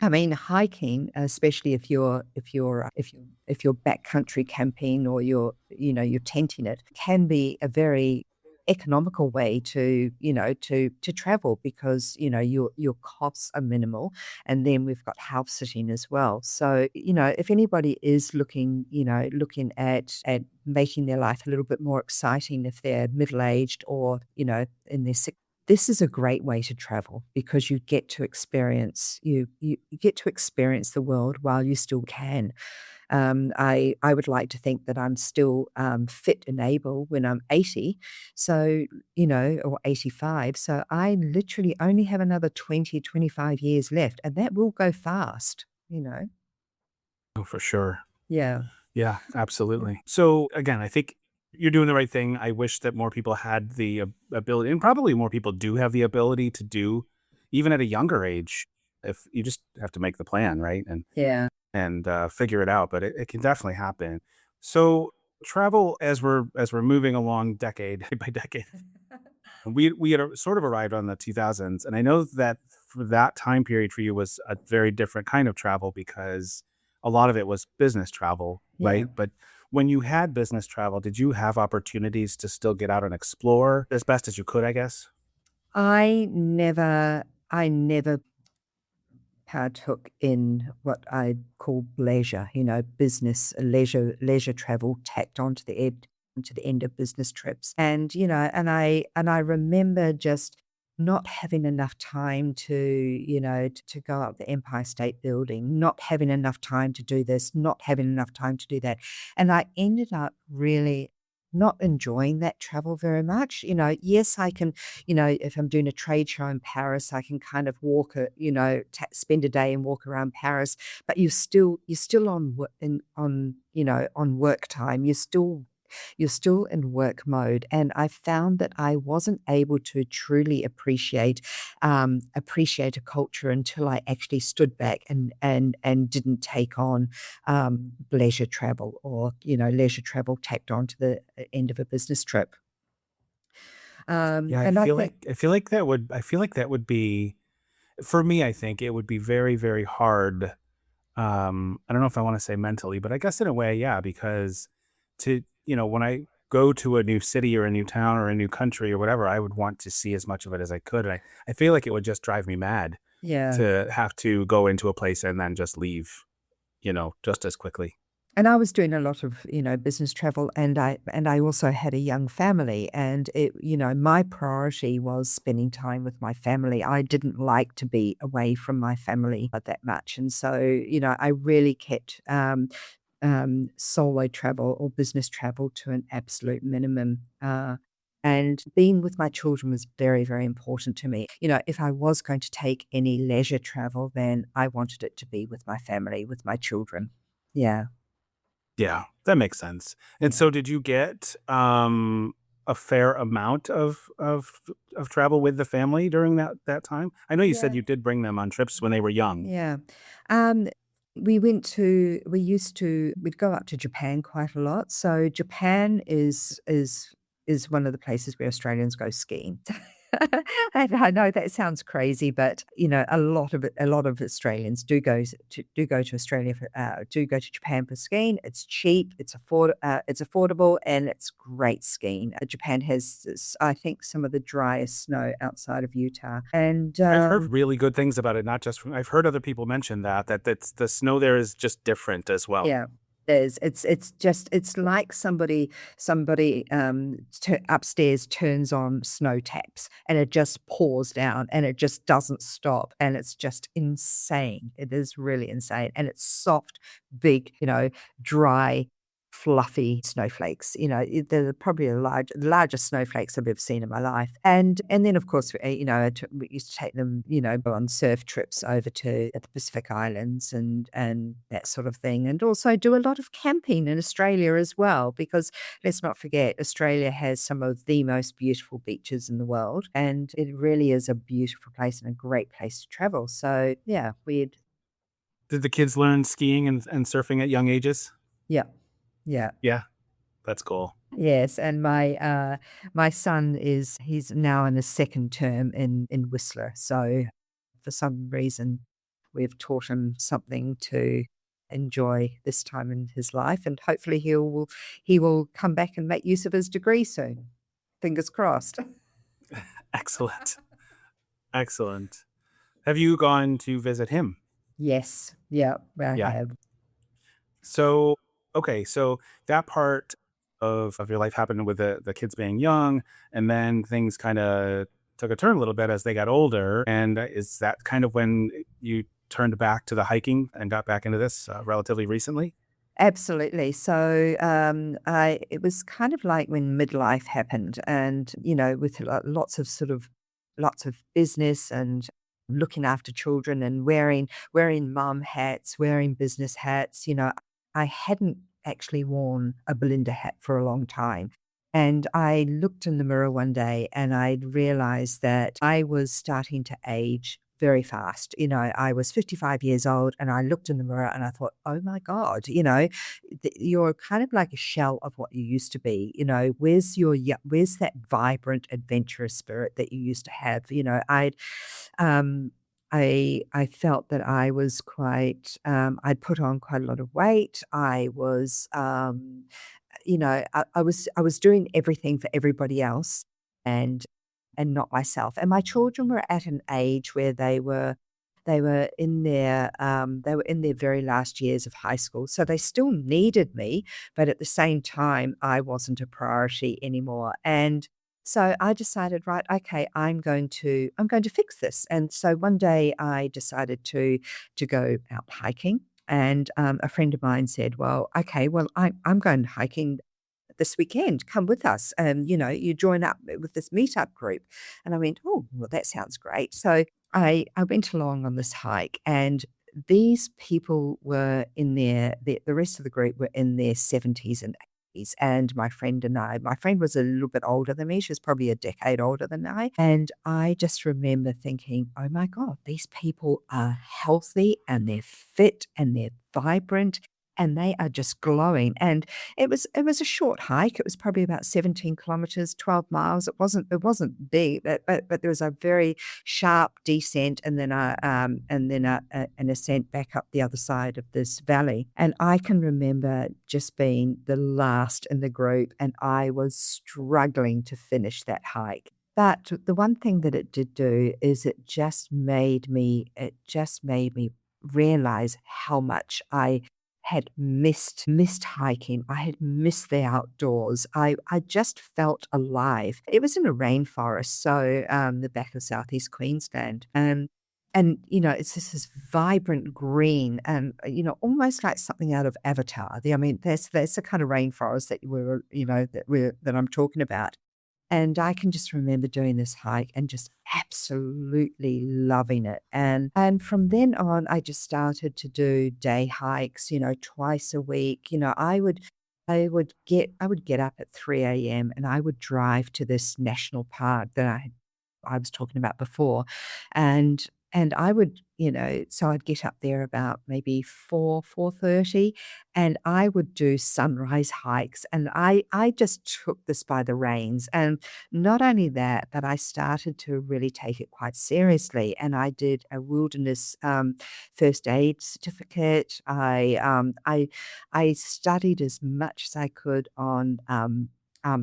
I mean, hiking, especially if you're backcountry camping or you're tenting it, can be a very economical way to travel because your costs are minimal, and then we've got house sitting as well. So if anybody is looking at making their life a little bit more exciting if they're middle aged or in their this is a great way to travel because you get to experience the world while you still can. I would like to think that I'm still fit and able when I'm 80, so or 85. So I literally only have another 20-25 years left, and that will go fast. Oh, for sure. Yeah. Yeah, absolutely. So again, I think you're doing the right thing. I wish that more people had the ability, and probably more people do have the ability to do, even at a younger age. If you just have to make the plan, right, Yeah. and figure it out, but it can definitely happen. So travel as we're moving along, decade by decade. We had sort of arrived on the 2000s, and I know that for that time period for you was a very different kind of travel because a lot of it was business travel, Yeah. right? But when you had business travel, did you have opportunities to still get out and explore as best as you could, I guess? I never partook in what I call leisure, business, leisure travel tacked onto the end of business trips. And I remember just not having enough time to go up the Empire State Building, not having enough time to do this, not having enough time to do that. And I ended up really not enjoying that travel very much. Yes, I can, if I'm doing a trade show in Paris, I can kind of walk spend a day and walk around Paris, but you're still on work time. You're still in work mode. And I found that I wasn't able to truly appreciate a culture until I actually stood back and didn't take on leisure travel, or leisure travel tacked on to the end of a business trip. Yeah, And I think, I feel like that would be for me. I think it would be very, very hard. I don't know if I want to say mentally, but I guess in a way, yeah, because when I go to a new city or a new town or a new country or whatever, I would want to see as much of it as I could. And I feel like it would just drive me mad yeah. to have to go into a place and then just leave, just as quickly. And I was doing a lot of, business travel, and I also had a young family, and my priority was spending time with my family. I didn't like to be away from my family that much. And so, I really kept solo travel or business travel to an absolute minimum. And being with my children was very, very important to me. If I was going to take any leisure travel, then I wanted it to be with my family, with my children. Yeah. Yeah, that makes sense. And Yeah. so did you get a fair amount of travel with the family during that time? I know you said Yeah. you did bring them on trips when they were young. Yeah. Um, we'd go up to Japan quite a lot. So Japan is one of the places where Australians go skiing. And I know that sounds crazy, but a lot of Australians do go to Australia do go to Japan for skiing. It's cheap, it's affordable, and it's great skiing. Japan has, I think, some of the driest snow outside of Utah, and I've heard really good things about it, not just from I've heard other people mention that's the snow there is just different as well. yeah, there's it's like somebody upstairs turns on snow taps, and it just pours down, and it just doesn't stop, and it's just insane. It is really insane, and it's soft, big, dry, fluffy snowflakes. They're probably the largest snowflakes I've ever seen in my life. And then, of course, we used to take them, go on surf trips over to the Pacific Islands and that sort of thing, and also do a lot of camping in Australia as well, because let's not forget, Australia has some of the most beautiful beaches in the world, and it really is a beautiful place and a great place to travel. So yeah, Did the kids learn skiing and surfing at young ages? yeah, yeah. Yeah, that's cool. Yes, and my son he's now in his second term in Whistler. So for some reason, we've taught him something to enjoy this time in his life, and hopefully he will come back and make use of his degree soon. Fingers crossed. Excellent. Excellent. Have you gone to visit him? Yes, yeah, I Yeah. have. So, okay, so that part of your life happened with the kids being young, and then things kind of took a turn a little bit as they got older. And is that kind of when you turned back to the hiking and got back into this relatively recently? Absolutely. So, I it was kind of like when midlife happened, and with lots of business and looking after children and wearing mum hats, wearing business hats. I hadn't actually worn a Belinda hat for a long time. And I looked in the mirror one day and I realized that I was starting to age very fast. I was 55 years old, and I looked in the mirror and I thought, oh my God, you're kind of like a shell of what you used to be. Where's that vibrant, adventurous spirit that you used to have? Um, I felt that I was I'd put on quite a lot of weight. I was doing everything for everybody else, and not myself. And my children were at an age where they were in their very last years of high school. So they still needed me, but at the same time, I wasn't a priority anymore. And so I decided, right, okay, I'm going to fix this. And so one day I decided to go out hiking. And a friend of mine said, well, okay, well, I'm going hiking this weekend, come with us. And, you join up with this meetup group. And I went, oh, well, that sounds great. So I went along on this hike, and these people were in the rest of the group were in their 70s and 80s. And my friend and my friend was a little bit older than me. She was probably a decade older than I. And I just remember thinking, oh my God, these people are healthy and they're fit and they're vibrant and they are just glowing. And it was a short hike. It was probably about 17 kilometers, 12 miles. It wasn't big, but there was a very sharp descent and then an ascent back up the other side of this valley. And I can remember just being the last in the group, and I was struggling to finish that hike. But the one thing that it did do is it just made me realize how much I had missed hiking. I had missed the outdoors. I just felt alive. It was in a rainforest, so the back of southeast Queensland, and it's just this vibrant green, and almost like something out of Avatar. I mean, that's the kind of rainforest that I'm talking about. And I can just remember doing this hike and just absolutely loving it. And from then on, I just started to do day hikes, twice a week. I would get up at 3 a.m. and I would drive to this national park that I was talking about before. And I would, so I'd get up there about maybe 4:30, and I would do sunrise hikes. And I just took this by the reins. And not only that, but I started to really take it quite seriously. And I did a wilderness first aid certificate. I studied as much as I could on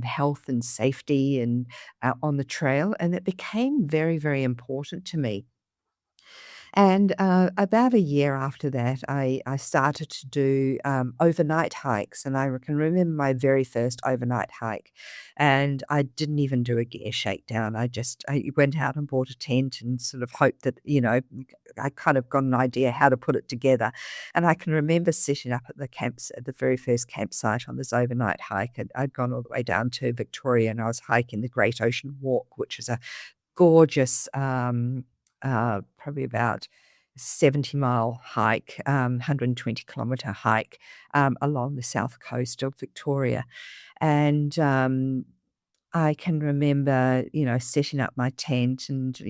health and safety and on the trail, and it became very, very important to me. And, about a year after that, I started to do, overnight hikes, and I can remember my very first overnight hike, and I didn't even do a gear shakedown. I went out and bought a tent and sort of hoped that, I kind of got an idea how to put it together. And I can remember sitting up at the very first campsite on this overnight hike, and I'd gone all the way down to Victoria, and I was hiking the Great Ocean Walk, which is a gorgeous, probably about 70-mile hike, 120-kilometer hike, along the south coast of Victoria. And, I can remember, setting up my tent and,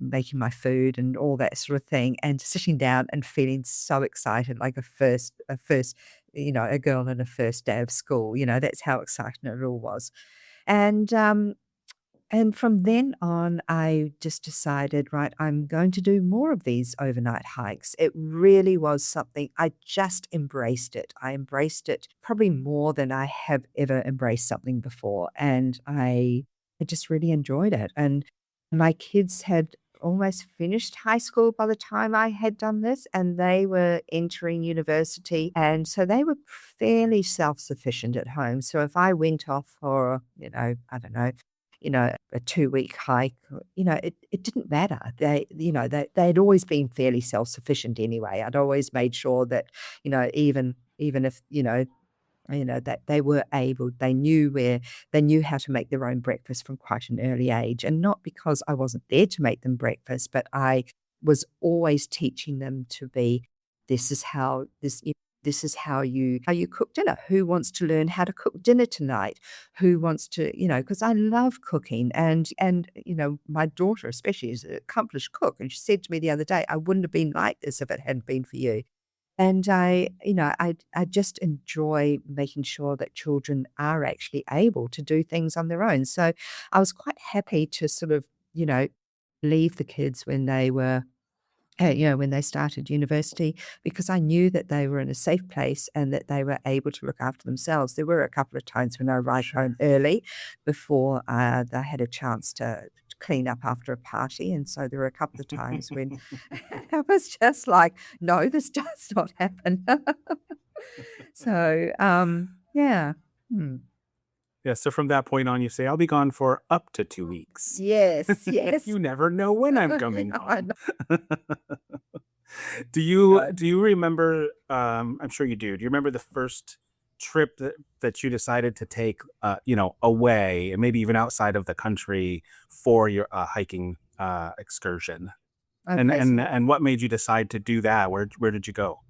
making my food and all that sort of thing, and sitting down and feeling so excited, like a girl in a first day of school. That's how exciting it all was. And, from then on, I just decided, right, I'm going to do more of these overnight hikes. It really was something, I just embraced it. I embraced it probably more than I have ever embraced something before. And I just really enjoyed it. And my kids had almost finished high school by the time I had done this, and they were entering university. And so they were fairly self sufficient at home. So if I went off for, I don't know, a 2-week hike, it didn't matter. They'd always been fairly self-sufficient anyway. I'd always made sure that, even if, that they knew how to make their own breakfast from quite an early age. And not because I wasn't there to make them breakfast, but I was always teaching them to be, this is how this is how you cook dinner. Who wants to learn how to cook dinner tonight? Who wants to, because I love cooking, and my daughter especially is an accomplished cook, and she said to me the other day, I wouldn't have been like this if it hadn't been for you. And I just enjoy making sure that children are actually able to do things on their own. So I was quite happy to sort of, leave the kids when they started university, because I knew that they were in a safe place and that they were able to look after themselves. There were a couple of times when I arrived home early before they had a chance to clean up after a party. And so there were a couple of times when I was just like, no, this does not happen. So, yeah. Hmm. Yeah, so from that point on, you say, I'll be gone for up to 2 weeks. Yes, yes. You never know when I'm coming I home. know. Do you remember, I'm sure you do. Do you remember the first trip that you decided to take, away and maybe even outside of the country for your hiking excursion? And Okay, and so and what made you decide to do that? Where did you go?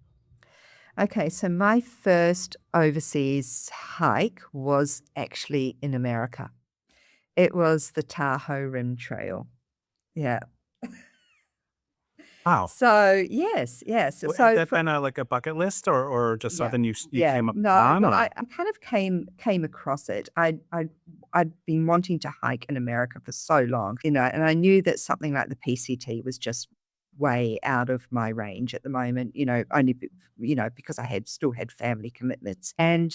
my first overseas hike was actually in America. It was the Tahoe Rim Trail. Yeah. Wow. So, yes, yes. Had So that for been like a bucket list, or just yeah, something you yeah. came No, upon, well, or? I kind of came across it. I'd been wanting to hike in America for so long, and I knew that something like the PCT was just way out of my range at the moment, only because I still had family commitments. And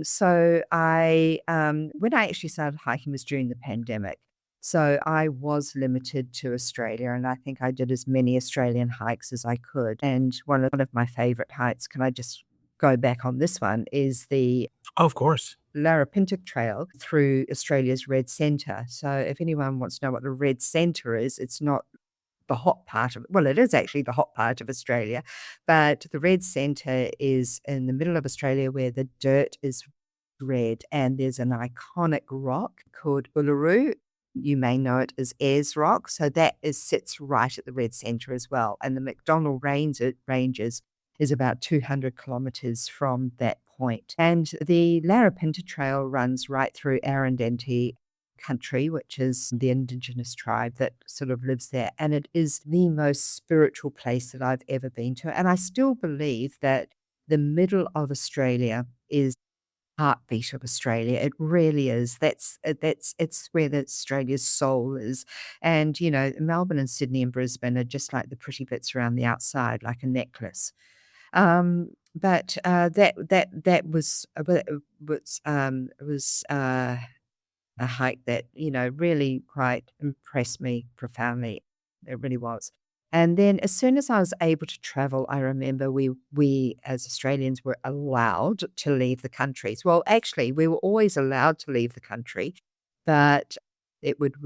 so when I actually started hiking was during the pandemic. So I was limited to Australia, and I think I did as many Australian hikes as I could. And one of my favorite hikes, can I just go back on this one, is the Oh, of course. Larapinta Trail through Australia's Red Centre. So if anyone wants to know what the Red Centre is, it's not the hot part of it. Well, it is actually the hot part of Australia, but the Red Centre is in the middle of Australia where the dirt is red, and there's an iconic rock called Uluru. You may know it as Ayers Rock. So that sits right at the Red Centre as well. And the Ranges is about 200 kilometres from that point. And the Larapinta Trail runs right through Arrendenti country, which is the Indigenous tribe that sort of lives there. And it is the most spiritual place that I've ever been to. And I still believe that the middle of Australia is heartbeat of Australia. It really is. It's where the Australia's soul is. And Melbourne and Sydney and Brisbane are just like the pretty bits around the outside, like a necklace. But that was a hike that, really quite impressed me profoundly. It really was. And then as soon as I was able to travel, I remember we as Australians were allowed to leave the countries. Well, actually, we were always allowed to leave the country, but it would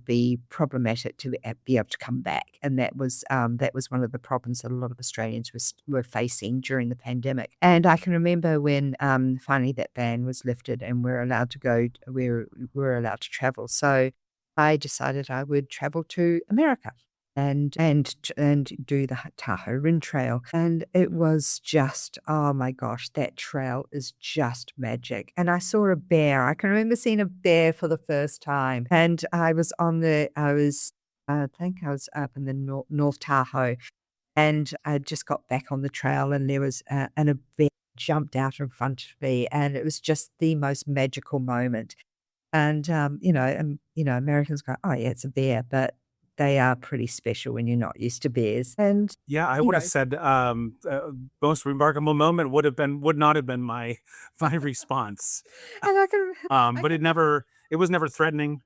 be problematic to be able to come back. And that was one of the problems that a lot of Australians were facing during the pandemic. And I can remember when finally that ban was lifted and we're allowed to go, we're allowed to travel. So I decided I would travel to America and do the Tahoe Rim Trail. And it was just, oh my gosh, that trail is just magic. And I saw a bear. I can remember seeing a bear for the first time. And I think I was up in the North Tahoe, and I just got back on the trail, and there was, and a bear jumped out in front of me. And it was just the most magical moment. And, Americans go, oh, yeah, it's a bear. But they are pretty special when you're not used to bears. And, Yeah, I you would know have said most remarkable moment would not have been my my response. and I But can it was never threatening.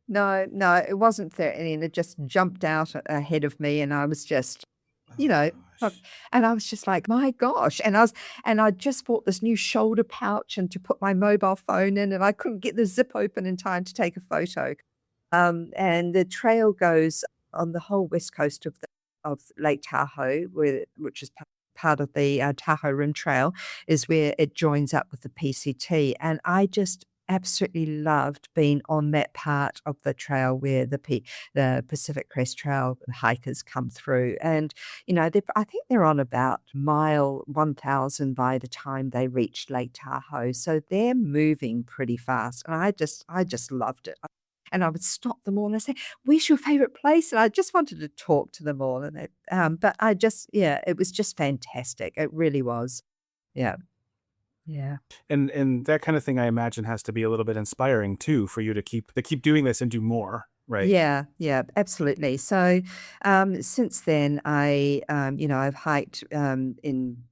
no, no, it wasn't threatening. It just jumped out ahead of me, and I was just, you Oh know, shocked. gosh. And I was just like, "My gosh." And I just bought this new shoulder pouch and to put my mobile phone in, and I couldn't get the zip open in time to take a photo. And the trail goes on the whole west coast of Lake Tahoe, which is part of the Tahoe Rim Trail, is where it joins up with the PCT. And I just absolutely loved being on that part of the trail where the Pacific Crest Trail hikers come through. And I think they're on about mile 1,000 by the time they reach Lake Tahoe, so they're moving pretty fast. And I just loved it. And I would stop them all and I say, "Where's your favorite place?" And I just wanted to talk to them all, and but yeah, it was just fantastic. It really was. Yeah, yeah. And that kind of thing, I imagine, has to be a little bit inspiring too for you to keep doing this and do more, right? Yeah, yeah, absolutely. So, since then, I've hiked in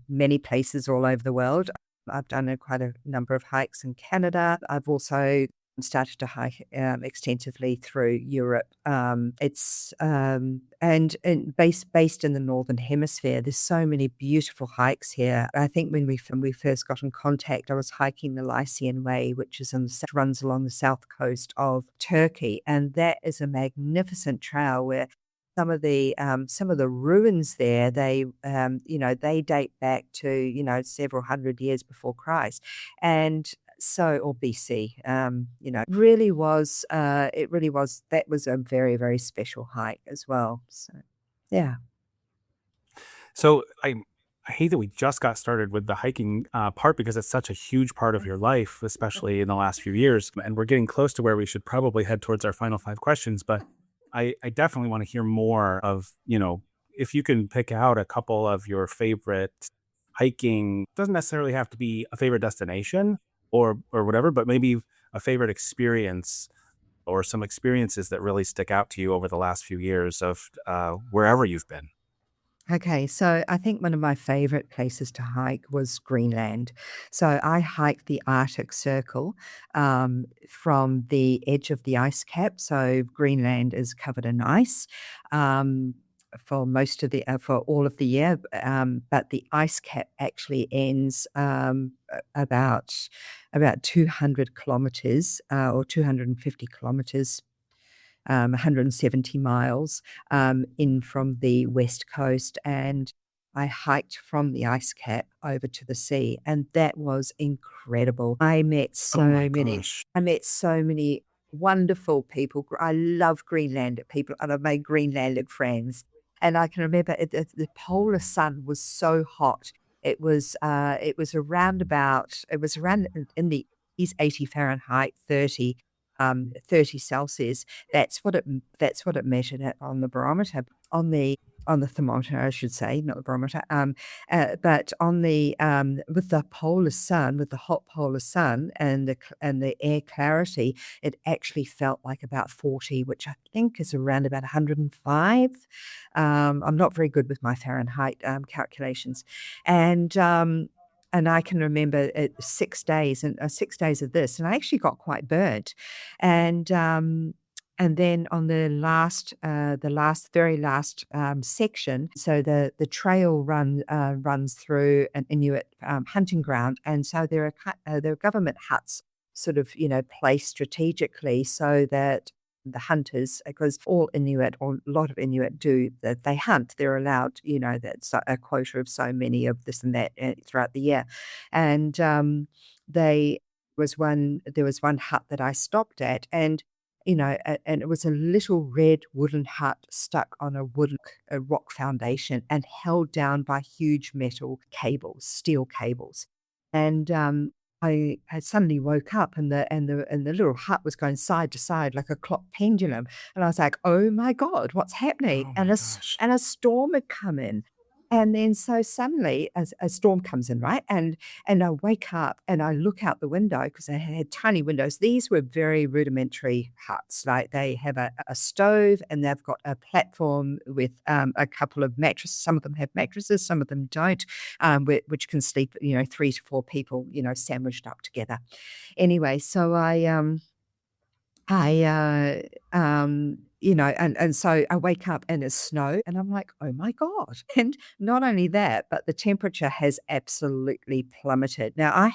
many places all over the world. I've done quite a number of hikes in Canada. I've also started to hike extensively through Europe. It's and based in the Northern Hemisphere. There's so many beautiful hikes here. I think when we first got in contact, I was hiking the Lycian Way, which is runs along the south coast of Turkey, and that is a magnificent trail where some of the ruins there, they date back to, several hundred years before Christ. And so, or BC, it really was, that was a very, very special hike as well. So, yeah. So I hate that we just got started with the hiking part because it's such a huge part of your life, especially in the last few years. And we're getting close to where we should probably head towards our final five questions. But I definitely want to hear more of, if you can pick out a couple of your favorite hiking, doesn't necessarily have to be a favorite destination or whatever, but maybe a favorite experience or some experiences that really stick out to you over the last few years of wherever you've been. Okay, so I think one of my favorite places to hike was Greenland. So I hiked the Arctic Circle from the edge of the ice cap. So Greenland is covered in ice for for all of the year, but the ice cap actually ends about 200 kilometers or 250 kilometers 170 miles in from the west coast, and I hiked from the ice cap over to the sea, and that was incredible. Oh my gosh. I met so many wonderful people. I love Greenlandic people, and I've made Greenlandic friends. And I can remember the polar sun was so hot. It was around in the is 80 Fahrenheit, 30 Celsius. That's what it measured at on the barometer, on the thermometer, I should say, not the barometer. But on the with the polar sun, with the hot polar sun and the air clarity, it actually felt like about 40, which I think is around about 105. I'm not very good with my Fahrenheit calculations, and and I can remember 6 days and 6 days of this, and I actually got quite burnt, and um, and then on the very last section, so the trail runs through an Inuit hunting ground, and so there are government huts, sort of placed strategically so that the hunters, because all Inuit or a lot of Inuit do that, they hunt. They're allowed, that's a quota of so many of this and that throughout the year, and they there was one hut that I stopped at, and and it was a little red wooden hut stuck on a rock foundation and held down by huge metal cables, steel cables. And I suddenly woke up, and the little hut was going side to side like a clock pendulum, and I was like, "Oh my god, what's happening?" Oh And my gosh. a storm had come in, and then so suddenly a storm comes in, right? And I wake up and I look out the window because they had tiny windows. These were very rudimentary huts. Like they have a stove, and they've got a platform with a couple of mattresses. Some of them have mattresses, some of them don't, which can sleep, 3 to 4 people, sandwiched up together. Anyway, so and so I wake up and it's snow, and I'm like, "Oh my god." And not only that, but the temperature has absolutely plummeted. Now I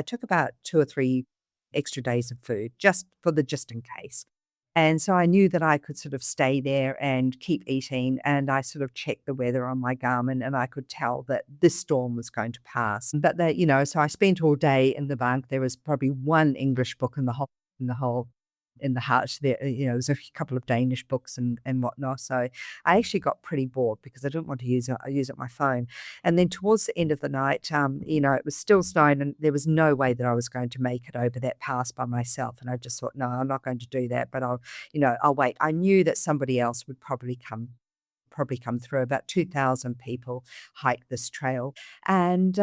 took about 2 or 3 extra days of food just in case. And so I knew that I could sort of stay there and keep eating, and I sort of checked the weather on my Garmin, and I could tell that this storm was going to pass. But so I spent all day in the bunk. There was probably one English book in the whole in the hut. There was a couple of Danish books and whatnot. So I actually got pretty bored because I didn't want to use up my phone. And then towards the end of the night, it was still snowing, and there was no way that I was going to make it over that pass by myself. And I just thought, no, I'm not going to do that. But I'll wait. I knew that somebody else would probably come through. About 2,000 people hike this trail. And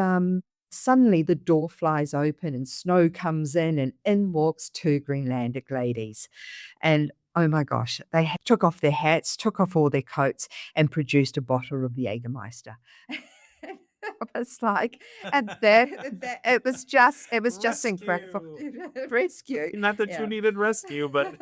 suddenly the door flies open and snow comes in, and in walks two Greenlandic ladies. And oh my gosh, they took off their hats, took off all their coats, and produced a bottle of the Jägermeister. It was like, and that it was just incredible. Rescue. Rescue. Not that you Yeah. needed rescue, but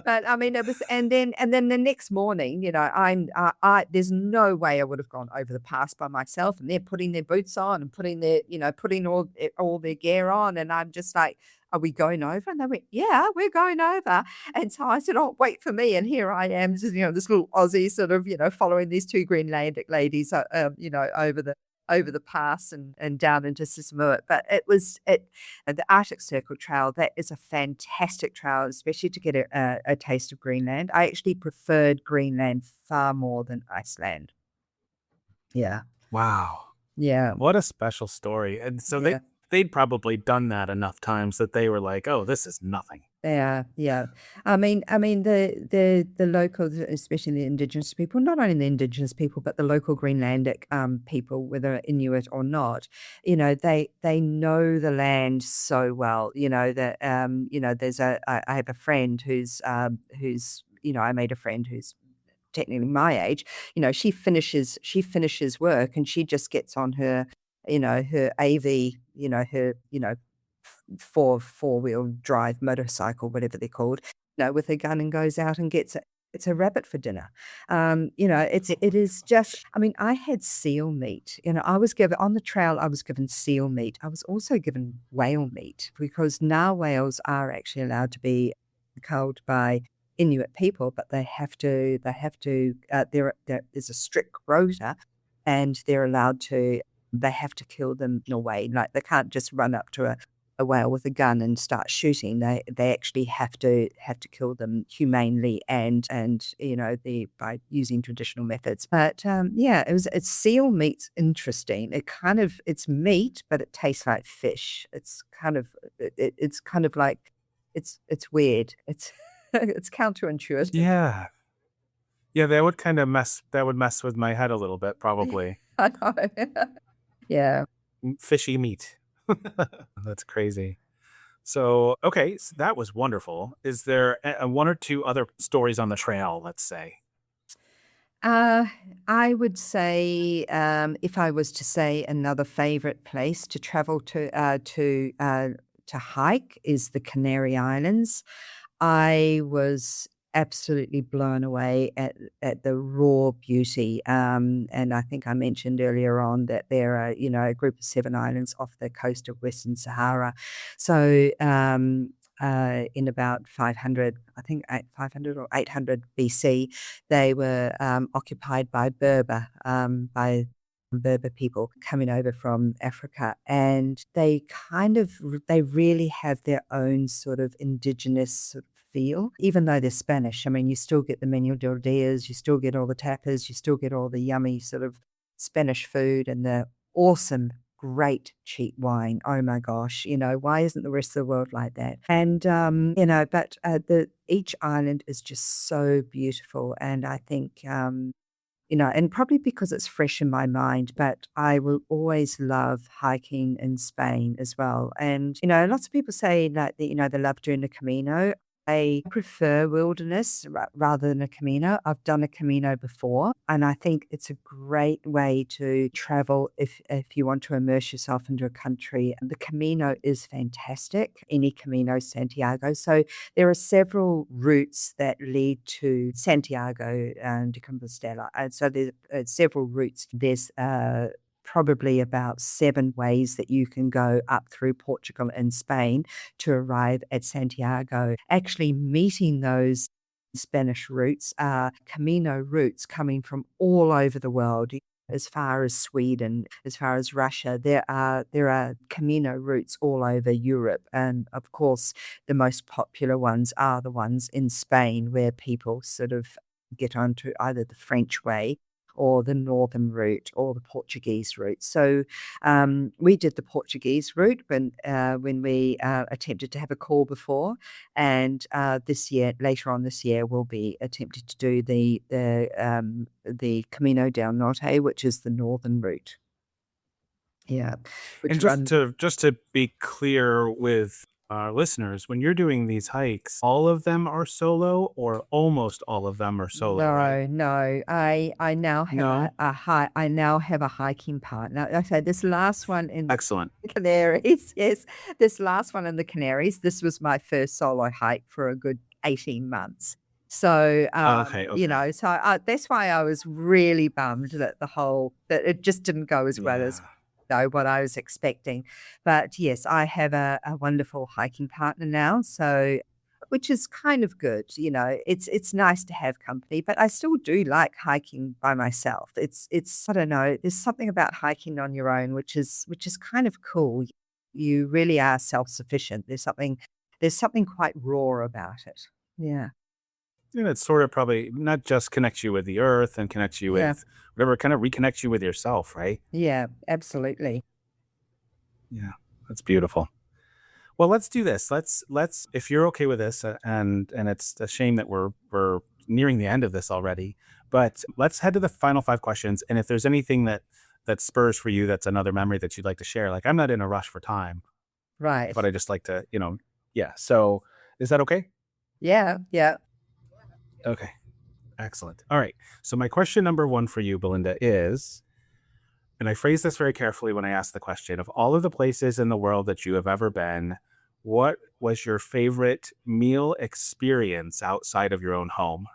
But I mean, it was, and then the next morning, there's no way I would have gone over the pass by myself, and they're putting their boots on and putting all their gear on, and I'm just like, are we going over? And they went, yeah, we're going over. And so I said, oh, wait for me. And here I am, just, this little Aussie sort of, following these two Greenlandic ladies, over the pass and down into Sissamut. But the Arctic Circle Trail, that is a fantastic trail, especially to get a taste of Greenland. I actually preferred Greenland far more than Iceland. Yeah. Wow. Yeah. What a special story. And so Yeah. they'd probably done that enough times that they were like, oh, this is nothing. Yeah, yeah. The locals, especially the Indigenous people, not only the Indigenous people, but the local Greenlandic people, whether Inuit or not, they know the land so well. I have a friend who's I made a friend who's technically my age. She finishes work and she just gets on her AV, her, four-wheel drive motorcycle, whatever they're called, with a gun and goes out and gets a rabbit for dinner. It is just, I mean, I had seal meat. I was given on the trail, I was given seal meat. I was also given whale meat because narwhals are actually allowed to be culled by Inuit people, but there's a strict quota and they have to kill them in a way. Like they can't just run up to a whale with a gun and start shooting. They actually have to kill them humanely and by using traditional methods. But it's seal meat's interesting. It's meat, but it tastes like fish. It's kind of like it's weird. It's it's counterintuitive. Yeah. Yeah, that would mess with my head a little bit, probably. I know. Yeah. Fishy meat. That's crazy. So, okay, so that was wonderful. Is there one or two other stories on the trail, let's say? I would say, if I was to say another favorite place to travel to hike is the Canary Islands. I was absolutely blown away at the raw beauty. And I think I mentioned earlier on that there are, a group of 7 islands off the coast of Western Sahara. So, in about 500, I think 500 or 800 BC, they were occupied by Berber people coming over from Africa, and they really have their own sort of indigenous sort of feel, even though they're Spanish. I mean, you still get the menu del dias, you still get all the tapas, you still get all the yummy sort of Spanish food and the awesome, great cheap wine. Oh my gosh, why isn't the rest of the world like that? And but each island is just so beautiful, and I think and probably because it's fresh in my mind, but I will always love hiking in Spain as well. And, lots of people say that, they love doing the Camino. I prefer wilderness rather than a Camino. I've done a Camino before, and I think it's a great way to travel if you want to immerse yourself into a country. The Camino is fantastic, any Camino Santiago. So there are several routes that lead to Santiago de Compostela. And so there's several routes. There's probably about 7 ways that you can go up through Portugal and Spain to arrive at Santiago. Actually meeting those Spanish routes are Camino routes coming from all over the world. As far as Sweden, as far as Russia, there are Camino routes all over Europe. And of course, the most popular ones are the ones in Spain where people sort of get onto either the French way or the northern route or the Portuguese route. So we did the Portuguese route when we attempted to have a call before, and later on this year, we'll be attempting to do the Camino del Norte, which is the northern route. Yeah, And just to be clear with our listeners, when you're doing these hikes, all of them are solo, or almost all of them are solo, right? No. I now have No? I now have a hiking partner. Okay, this last one in Excellent. the Canaries, yes, this last one in the Canaries. This was my first solo hike for a good 18 months. So, Okay. that's why I was really bummed that it just didn't go as well as Yeah. know what I was expecting. But yes, I have a wonderful hiking partner now, so which is kind of good, It's nice to have company, but I still do like hiking by myself. It's I don't know, there's something about hiking on your own which is kind of cool. You really are self-sufficient. There's something quite raw about it. Yeah. And it sort of probably not just connects you with the earth and connects you Yeah. with whatever, kind of reconnects you with yourself, right? Yeah, absolutely. Yeah, that's beautiful. Well, let's do this. Let's if you're okay with this, and it's a shame that we're nearing the end of this already, but let's head to the final five questions. And if there's anything that spurs for you, that's another memory that you'd like to share. Like I'm not in a rush for time, Right. but I just like to, yeah. So is that okay? Yeah, yeah. Okay, excellent. All right. So my question number one for you, Belinda, is, and I phrase this very carefully when I ask the question, of all of the places in the world that you have ever been, what was your favorite meal experience outside of your own home?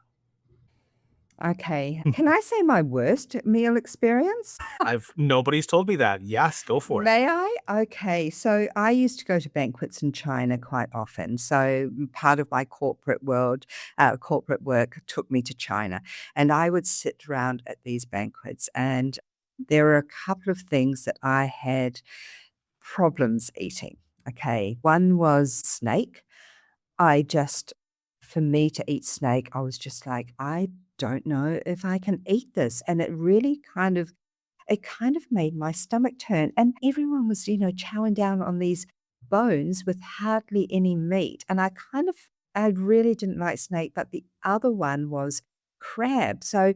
Okay. Can I say my worst meal experience? I've Nobody's told me that. Yes, go for it. May I? Okay. So I used to go to banquets in China quite often. So part of my corporate work took me to China. And I would sit around at these banquets. And there were a couple of things that I had problems eating. Okay. One was snake. I just for me to eat snake, I was just like, "I don't know if I can eat this," and it kind of made my stomach turn, and everyone was, chowing down on these bones with hardly any meat, and I really didn't like snake, but the other one was crab, so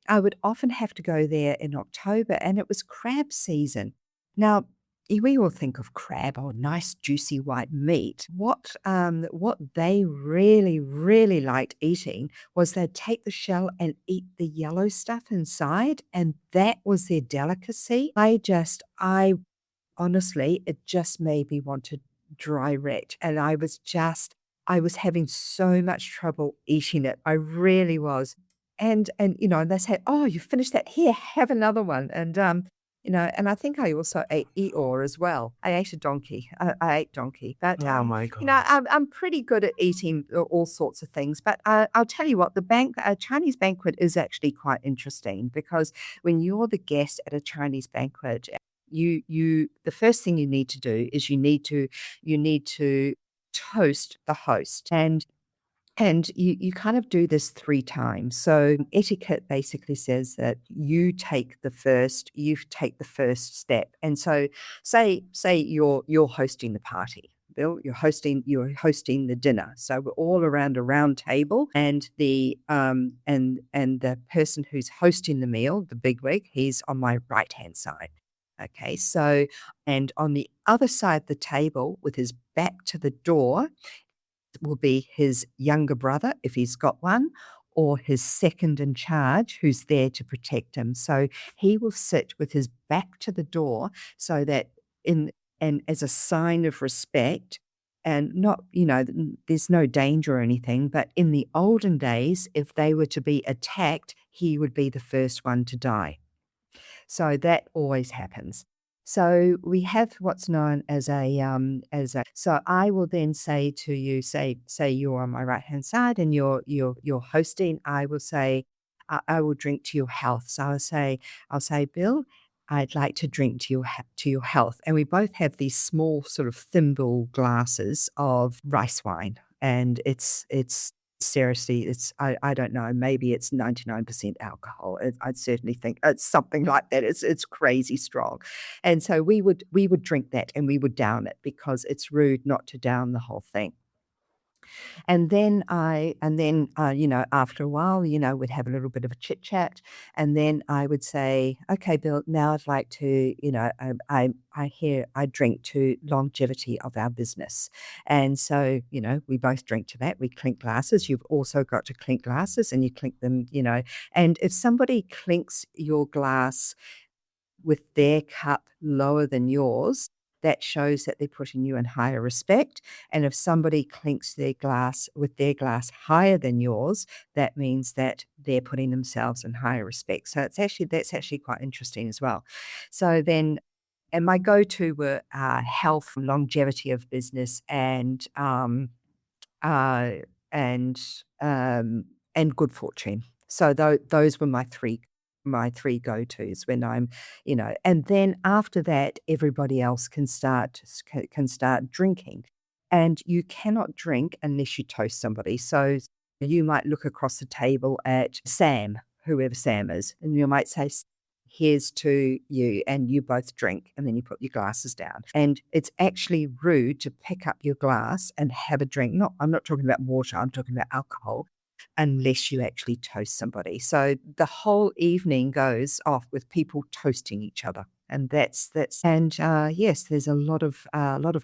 I would often have to go there in October, and it was crab season. Now, we all think of crab, oh, nice juicy white meat. What they really, really liked eating was they'd take the shell and eat the yellow stuff inside, and that was their delicacy. I honestly, it just made me want to dry retch, and I was having so much trouble eating it. I really was. And they said, "Oh, you finished that. Here, have another one." And I think I also ate Eeyore as well. I ate a donkey. I ate donkey, but, Oh my gosh. I'm pretty good at eating all sorts of things, but, I'll tell you what, the Chinese banquet is actually quite interesting because when you're the guest at a Chinese banquet, the first thing you need to do is you need to toast the host, and you kind of do this 3 times. So, etiquette basically says that you take the first step. And so say you're hosting the party. Bill, you're hosting the dinner. So we're all around a round table and the person who's hosting the meal, the bigwig, he's on my right-hand side. Okay, so and on the other side of the table with his back to the door will be his younger brother, if he's got one, or his second in charge who's there to protect him. So he will sit with his back to the door so that in and as a sign of respect and not, there's no danger or anything, but in the olden days, if they were to be attacked, he would be the first one to die. So that always happens. So we have what's known as a so I will then say to you, say you're on my right-hand side and you're hosting, I will say, I will drink to your health. So I'll say, "Bill, I'd like to drink to your health." And we both have these small sort of thimble glasses of rice wine. And it's seriously, I don't know, maybe it's 99% alcohol. I'd certainly think it's something like that. It's crazy strong. And so we would drink that and we would down it because it's rude not to down the whole thing. After a while, we'd have a little bit of a chit chat, and then I would say, "Okay, Bill, now I'd like to, I drink to longevity of our business." And so, we both drink to that. We clink glasses. You've also got to clink glasses, and you clink them, and if somebody clinks your glass with their cup lower than yours, that shows that they're putting you in higher respect. And if somebody clinks their glass with their glass higher than yours, that means that they're putting themselves in higher respect. So that's actually quite interesting as well. So then And my go-to were health, longevity of business, uh, and and good fortune. So those were my three go-tos when I'm, and then after that, everybody else can start drinking, and you cannot drink unless you toast somebody. So you might look across the table at Sam, whoever Sam is, and you might say, here's to you, and you both drink, and then you put your glasses down. And it's actually rude to pick up your glass and have a drink. I'm not talking about water, I'm talking about alcohol, unless you actually toast somebody. So the whole evening goes off with people toasting each other. And yes, there's a lot of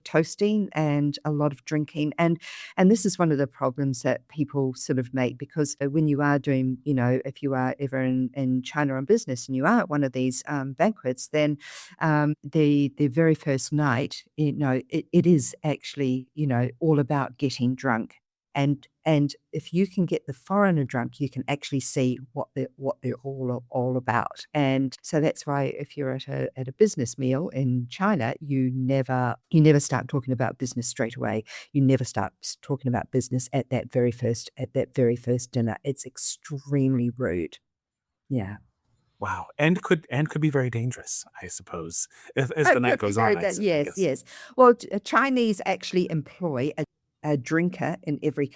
toasting and a lot of drinking, and this is one of the problems that people sort of make, because when you are doing, if you are ever in China on business and you are at one of these banquets, then the very first night, it is actually, all about getting drunk. And if you can get the foreigner drunk, you can actually see what they're all about. And so that's why if you're at a business meal in China, you never start talking about business straight away. You never start talking about business at that very first dinner. It's extremely rude. Yeah. Wow, and could be very dangerous, I suppose, as Oh, the night could be goes on, very I good. s I Yes, guess. yes. Well, Chinese actually employ a drinker in every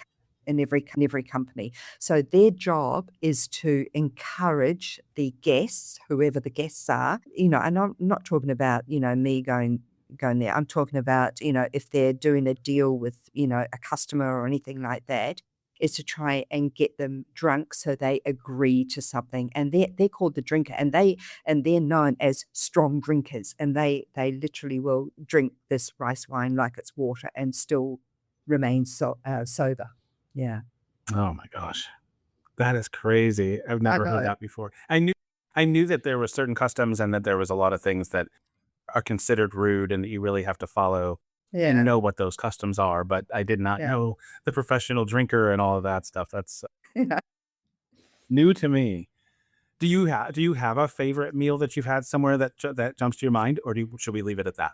company. So their job is to encourage the guests, whoever the guests are, and I'm not talking about, me going there. I'm talking about, if they're doing a deal with, a customer or anything like that, is to try and get them drunk so they agree to something. And they're called the drinker, and they're known as strong drinkers, and they literally will drink this rice wine like it's water and still remain sober. Yeah. Oh my gosh. That is crazy. I've I never heard know. that before. I knew that there were certain customs and that there was a lot of things that are considered rude and that you really have to follow and Yeah, know what those customs are, but I did not yeah. know the professional drinker and all of that stuff. That's new to me. Do you have a favorite meal that you've had somewhere that jumps to your mind, or should we leave it at that?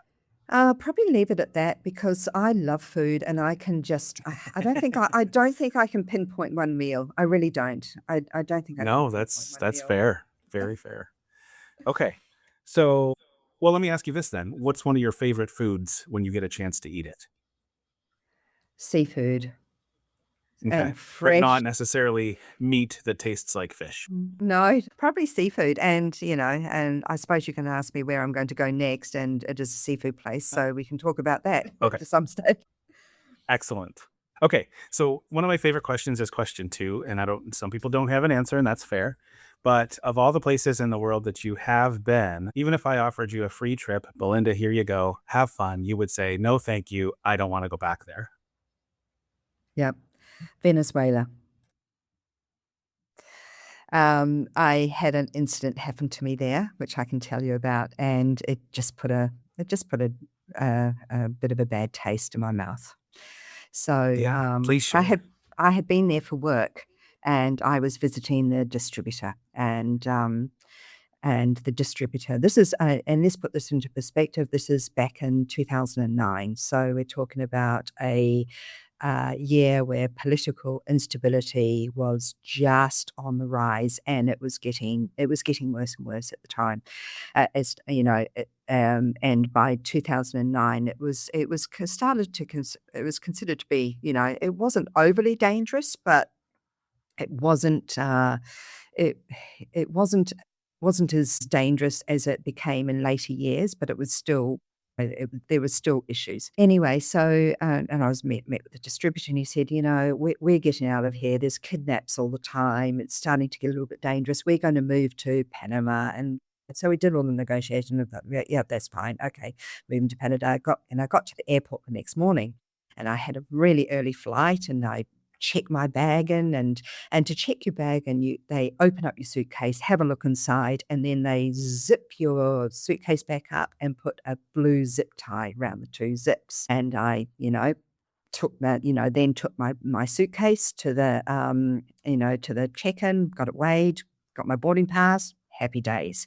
Probably leave it at that, because I love food, and I can just I don't think I can pinpoint one meal. I really don't. I don't think I can No, pinpoint that's one that's meal. fair. Very fair. Okay. So, well, let me ask you this then. What's one of your favorite foods when you get a chance to eat it? Seafood Okay. and But fresh. not necessarily meat that tastes like fish. No, probably seafood, and I suppose you can ask me where I'm going to go next, and it is a seafood place, so we can talk about that Okay. to some stage. Excellent. Okay. So, one of my favorite questions is question 2, and some people don't have an answer, and that's fair. But of all the places in the world that you have been, even if I offered you a free trip, Belinda, here you go, have fun, you would say, no, thank you. I don't want to go back there. Yep. Venezuela. I had an incident happen to me there, which I can tell you about, and it just put a bit of a bad taste in my mouth. So Yeah. Please I share. had been there for work, and I was visiting the distributor, and the distributor. And let's put this into perspective. This is back in 2009, so we're talking about a year where political instability was just on the rise, and it was getting worse and worse at the time. And by 2009, it was considered to be, it wasn't overly dangerous, but it wasn't it it wasn't as dangerous as it became in later years, but it was still there were still issues. Anyway, so, and I was met with the distributor, and he said, we're getting out of here. There's kidnaps all the time. It's starting to get a little bit dangerous. We're going to move to Panama." And so we did all the negotiation of that. Yeah, yeah, that's fine. Okay, moving to Panama. I got to the airport the next morning, and I had a really early flight, and I checked my bag in, and to check your bag, and they open up your suitcase, have a look inside, and then they zip your suitcase back up and put a blue zip tie around the two zips. And I, took my suitcase to the check-in, got it weighed, got my boarding pass, happy days.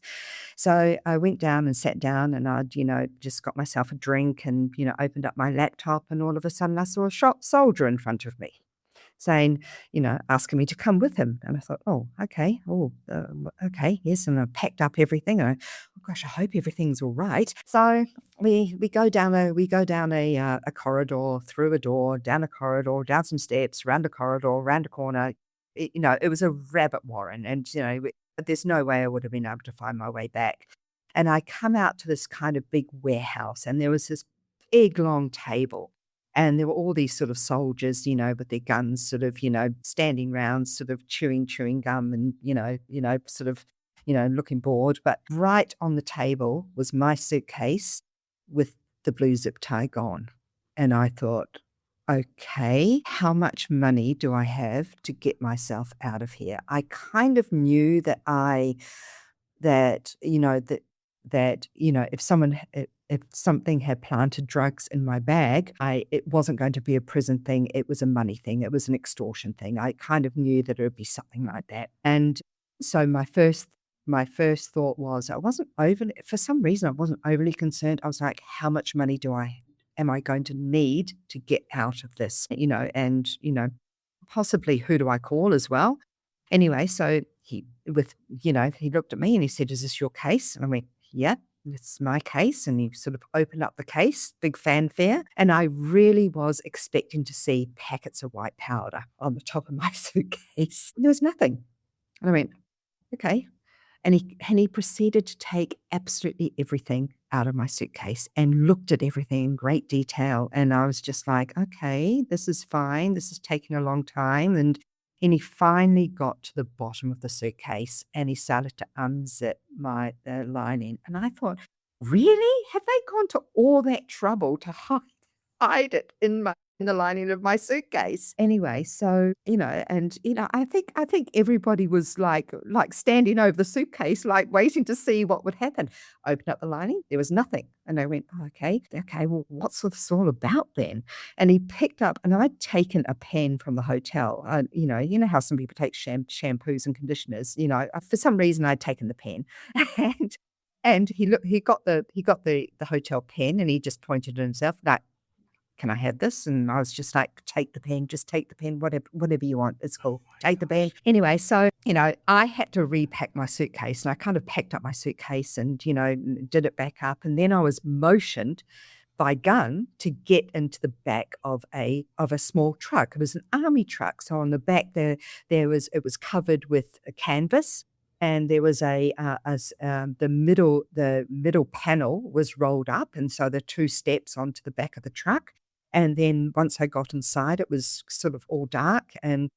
So I went down and sat down and I'd, just got myself a drink and, opened up my laptop and all of a sudden I saw a shop soldier in front of me saying, asking me to come with him. And I thought, oh, okay. Oh, okay. Yes. And I packed up everything. And oh gosh, I hope everything's all right. So we go down a corridor, through a door, down a corridor, down some steps, round a corridor, round a corner. It was a rabbit warren, and there's no way I would have been able to find my way back. And I come out to this kind of big warehouse, and there was this big long table. And there were all these sort of soldiers, with their guns, sort of, standing round, sort of chewing gum and, sort of, looking bored. But right on the table was my suitcase with the blue zip tie gone. And I thought, okay, how much money do I have to get myself out of here? I kind of knew that, if something had planted drugs in my bag, it wasn't going to be a prison thing, it was a money thing, it was an extortion thing. I kind of knew that it would be something like that. And so my first thought was I wasn't overly for some reason, I wasn't overly concerned. I was like, how much money am I going to need to get out of this? And possibly who do I call as well? Anyway, so he looked at me and he said, "Is this your case?" And I went, "Yeah, it's my case." And he sort of opened up the case, big fanfare. And I really was expecting to see packets of white powder on the top of my suitcase. There was nothing. And I went, "Okay." And he proceeded to take absolutely everything out of my suitcase and looked at everything in great detail, and I was just like, "Okay, this is fine. This is taking a long time," and he finally got to the bottom of the suitcase, and he started to unzip the lining, and I thought, "Really? Have they gone to all that trouble to hide it in the lining of my suitcase?" Anyway, so, and, I think everybody was like standing over the suitcase, like waiting to see what would happen. Opened up the lining, there was nothing. And I went, "Oh, okay, well, what's this all about then?" And he picked up, and I'd taken a pen from the hotel. How some people take shampoos and conditioners, for some reason I'd taken the pen. And he got the hotel pen and he just pointed at himself, like, "Can I have this?" And I was just like, "Take the pen, just take the pen, whatever you want. It's cool. Take the pen." Anyway, so, I had to repack my suitcase and I kind of packed up my suitcase and, did it back up. And then I was motioned by gun to get into the back of a small truck. It was an army truck. So on the back it was covered with a canvas. And there was the middle panel was rolled up, and so the two steps onto the back of the truck. And then once I got inside, it was sort of all dark, and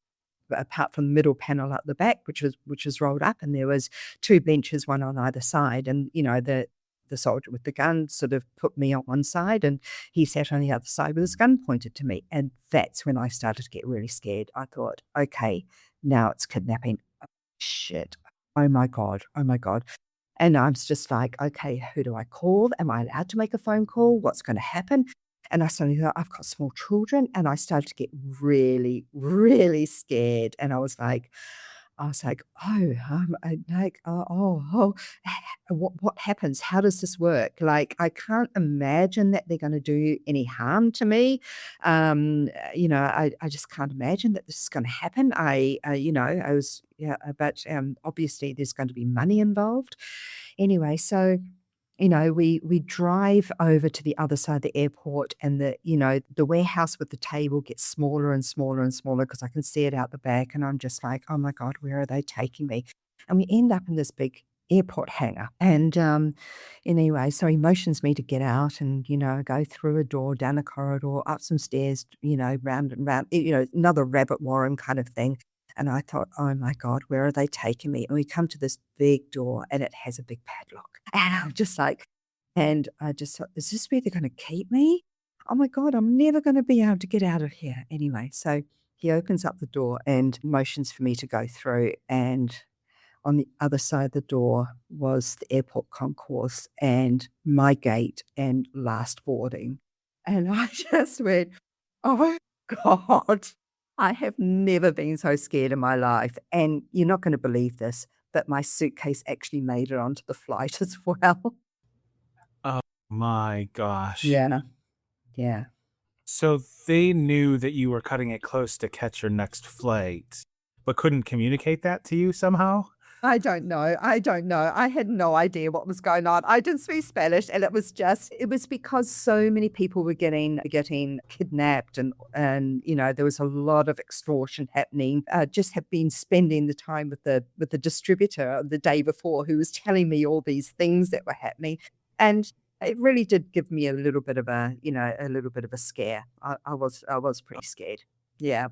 apart from the middle panel at the back, which was rolled up, and there was two benches, one on either side. And the soldier with the gun sort of put me on one side, and he sat on the other side with his gun pointed to me. And that's when I started to get really scared. I thought, okay, now it's kidnapping. Shit. Oh my God. Oh my God. And I was just like, okay, who do I call? Am I allowed to make a phone call? What's going to happen? And I suddenly thought, I've got small children. And I started to get really, really scared. And I was like, oh, what happens? How does this work? Like, I can't imagine that they're going to do any harm to me. I just can't imagine that this is going to happen. I was, yeah, but obviously there's going to be money involved. Anyway, so we drive over to the other side of the airport, and the warehouse with the table gets smaller and smaller and smaller because I can see it out the back, and I'm just like, "Oh my God, where are they taking me?" And we end up in this big airport hangar. And anyway, so he motions me to get out, and go through a door, down a corridor, up some stairs, round and round, another rabbit warren kind of thing. And I thought, "Oh my God, where are they taking me?" And we come to this big door, and it has a big padlock. And I'm just like, and I just thought, "Is this where they're gonna keep me? Oh my God, I'm never gonna be able to get out of here." Anyway, so he opens up the door and motions for me to go through, and on the other side of the door was the airport concourse and my gate and last boarding. And I just went, "Oh God, I have never been so scared in my life." And you're not gonna believe this, that my suitcase actually made it onto the flight as well. Oh my gosh. Yeah, yeah. So they knew that you were cutting it close to catch your next flight, but couldn't communicate that to you somehow? I don't know. I don't know. I had no idea what was going on. I didn't speak Spanish, and it was because so many people were getting kidnapped, and there was a lot of extortion happening. Just have been spending the time with the distributor the day before, who was telling me all these things that were happening, and it really did give me a little bit of a little bit of a scare. I was pretty scared. Yeah.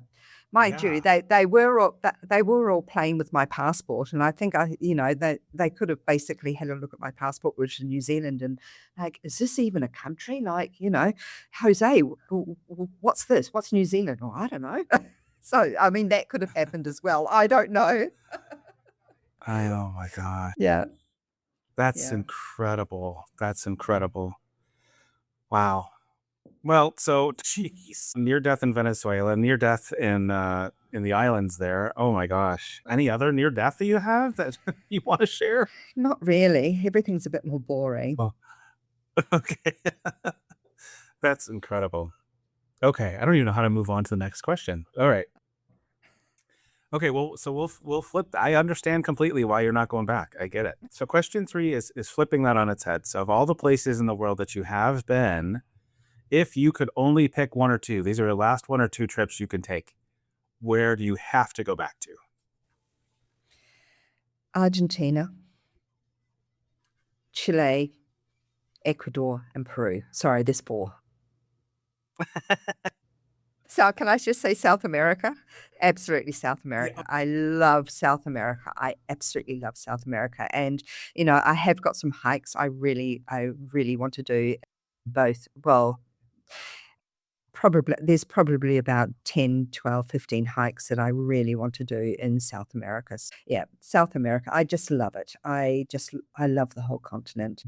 Mind you, Yeah. they were all playing with my passport, and I think they could have basically had a look at my passport, which is New Zealand, and like, is this even a country? Like, Jose, what's this? What's New Zealand? Oh, I don't know. So, I mean, that could have happened as well. I don't know. Oh my god. Yeah, That's yeah. incredible. That's incredible. Wow. Well, so geez, near death in Venezuela, near death in the islands there. Oh my gosh. Any other near death that you have that you want to share? Not really. Everything's a bit more boring. Well, okay. That's incredible. Okay, I don't even know how to move on to the next question. All right. Okay, well, so we'll flip. I understand completely why you're not going back. I get it. So question 3 is flipping that on its head. So of all the places in the world that you have been, if you could only pick one or two, these are your last one or two trips you can take. Where do you have to go back to? Argentina, Chile, Ecuador, and Peru. Sorry, there's 4. So can I just say South America? Absolutely South Yeah. America. I love South America. I absolutely love South America. And, I have got some hikes I really want to do both. Well, there's probably about 10, 12, 15 hikes that I really want to do in South America. Yeah, South America. I just love it. I love the whole continent.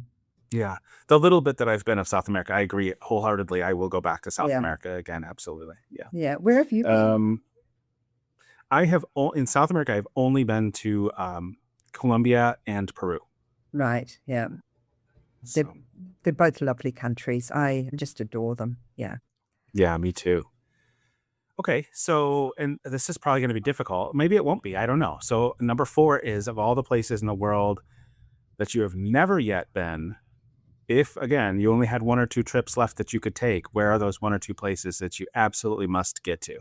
Yeah. The little bit that I've been of South America, I agree wholeheartedly. I will go back to South Yeah. America again. Absolutely. Yeah. Yeah. Where have you been? Um, in South America, I've only been to Colombia and Peru. Right. Yeah. They're So they're both lovely countries. I just adore them. Yeah. yeah, me too. Okay, so and this is probably going to be difficult. Maybe it won't be. I don't know. So number 4 is of all the places in the world that you have never yet been. If again you only had one or two trips left that you could take, where are those one or two places that you absolutely must get to?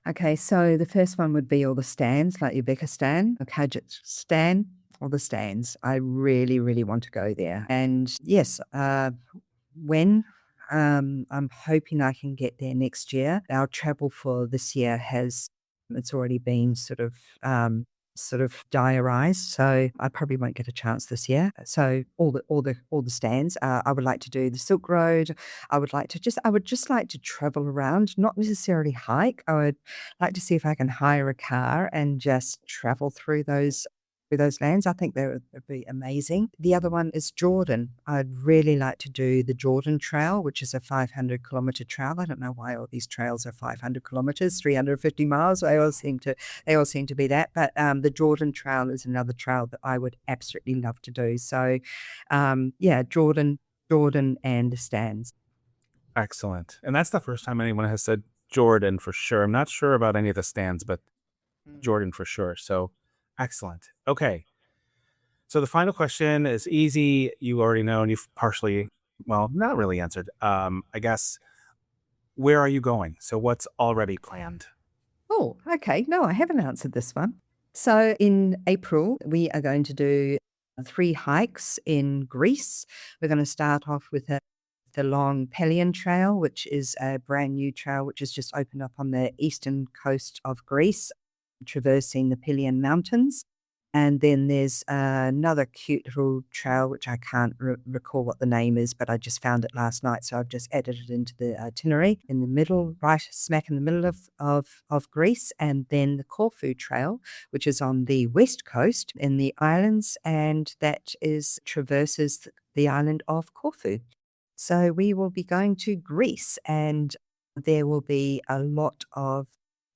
Okay, so the first one would be all the stands, like Uzbekistan, Kyrgyzstan, all the stands. I really, really want to go there. And yes, when I'm hoping I can get there next year. Our travel for this year it's already been sort of diarised, so I probably won't get a chance this year. So all the stands. I would like to do the Silk Road. I would just like to travel around, not necessarily hike. I would like to see if I can hire a car and just travel through those lands. I think that would be amazing. The other one is Jordan. I'd really like to do the Jordan Trail, which is a 500-kilometer trail. I don't know why all these trails are 500 kilometers, 350 miles. They all seem to be that. But the Jordan Trail is another trail that I would absolutely love to do. So, yeah, Jordan, and the stands. Excellent. And that's the first time anyone has said Jordan for sure. I'm not sure about any of the stands, but Mm. Jordan for sure. So excellent. Okay. So the final question is easy. You already know, and you've partially, well, not really answered. I guess, where are you going? So what's already planned? Oh, okay. No, I haven't answered this one. So in April, we are going to do 3 hikes in Greece. We're going to start off with the long Pelion Trail, which is a brand new trail which has just opened up on the eastern coast of Greece, traversing the Pelion Mountains. And then there's another cute little trail, which I can't recall what the name is, but I just found it last night. So I've just added it into the itinerary in the middle, right smack in the middle of Greece. And then the Corfu Trail, which is on the west coast in the islands, and that traverses the island of Corfu. So we will be going to Greece, and there will be a lot of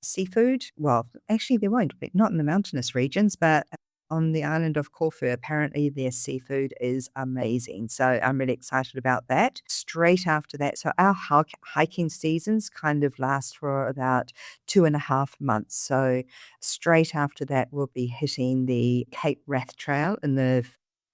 seafood. Well, actually, there won't be, not in the mountainous regions, but on the island of Corfu, apparently their seafood is amazing. So I'm really excited about that. Straight after that, so our hiking seasons kind of last for about 2.5 months. So straight after that, we'll be hitting the Cape Wrath Trail in the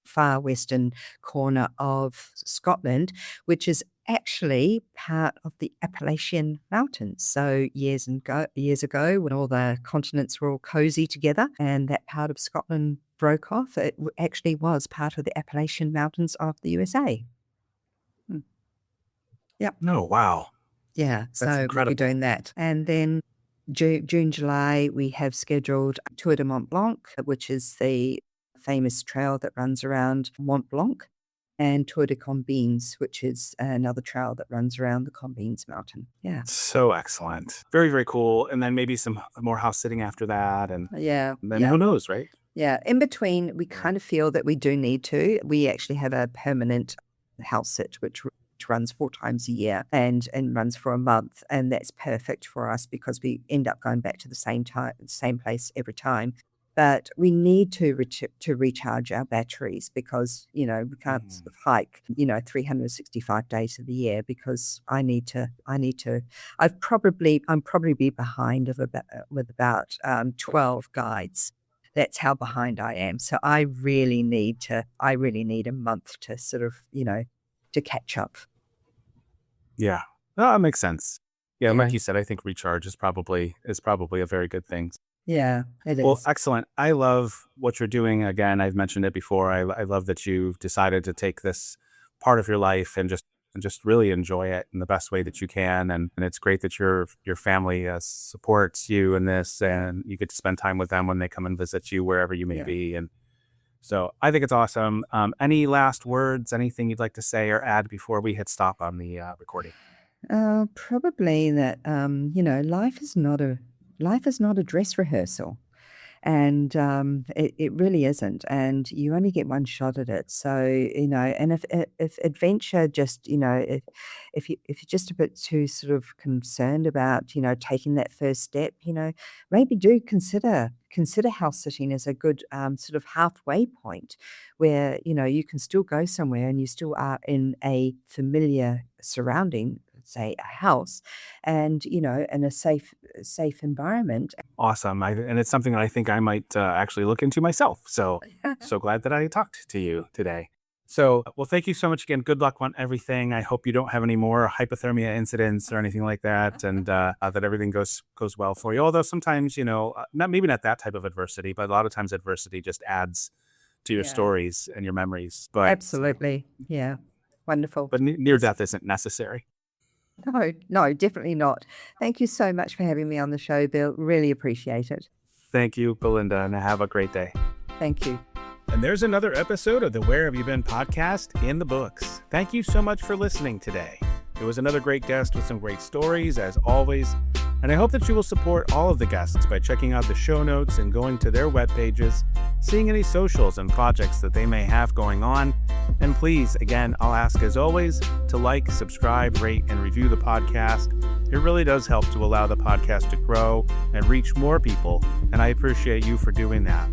far western corner of Scotland, which is actually part of the Appalachian Mountains. So years ago, when all the continents were all cozy together and that part of Scotland broke off, it actually was part of the Appalachian Mountains of the USA. Yeah. No, wow. Yeah, That's so we'll be incredible. doing that. And then June, July, we have scheduled Tour de Mont Blanc, which is the famous trail that runs around Mont Blanc, and Tour de Combines, which is another trail that runs around the Combines Mountain. Yeah. So excellent. Very, very cool. And then maybe some more house sitting after that. And Yeah. then who knows, right? Yeah. In between, we kind of feel that we do need to. We actually have a permanent house sit, which runs 4 times a year and runs for a month. And that's perfect for us because we end up going back to the same place every time. But we need to recharge our batteries because, we can't sort of hike, 365 days of the year because I'm probably be behind with about 12 guides. That's how behind I am. So I really need a month to sort of, to catch up. Yeah. Oh, that makes sense. Yeah, Yeah. like you said, I think recharge is probably a very good thing. Yeah, it is. Well, excellent. I love what you're doing. Again, I've mentioned it before. I love that you've decided to take this part of your life and just really enjoy it in the best way that you can. And it's great that your family supports you in this, and you get to spend time with them when they come and visit you wherever you may Yeah. be. And so I think it's awesome. Any last words? Anything you'd like to say or add before we hit stop on the recording? Probably that life is not a dress rehearsal, and it really isn't. And you only get one shot at it. So and if adventure just if you're just a bit too sort of concerned about taking that first step, maybe do consider house sitting as a good sort of halfway point where you can still go somewhere and you still are in a familiar surrounding, say a house, and in a safe environment. Awesome. And it's something that I think I might actually look into myself. So glad that I talked to you today. So, well, thank you so much again. Good luck on everything. I hope you don't have any more hypothermia incidents or anything like that, and that everything goes well for you. Although sometimes, not that type of adversity, but a lot of times adversity just adds to your Yeah. stories and your memories. But Absolutely. Yeah. Wonderful. But near death isn't necessary. No, definitely not. Thank you so much for having me on the show, Bill. Really appreciate it. Thank you, Belinda, and have a great day. Thank you. And there's another episode of the Where Have You Been podcast in the books. Thank you so much for listening today. It was another great guest with some great stories, as always. And I hope that you will support all of the guests by checking out the show notes and going to their web pages, seeing any socials and projects that they may have going on. And please, again, I'll ask as always to like, subscribe, rate, and review the podcast. It really does help to allow the podcast to grow and reach more people, and I appreciate you for doing that.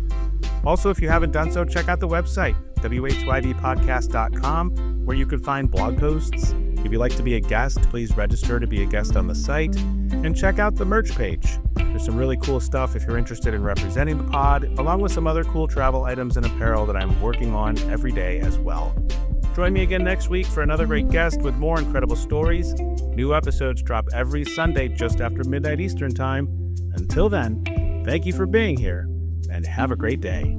Also, if you haven't done so, check out the website, whydpodcast.com, where you can find blog posts. If you'd like to be a guest, please register to be a guest on the site, and check out the merch page. There's some really cool stuff if you're interested in representing the pod, along with some other cool travel items and apparel that I'm working on every day as well. Join me again next week for another great guest with more incredible stories. New episodes drop every Sunday just after midnight Eastern Time. Until then, thank you for being here, and have a great day.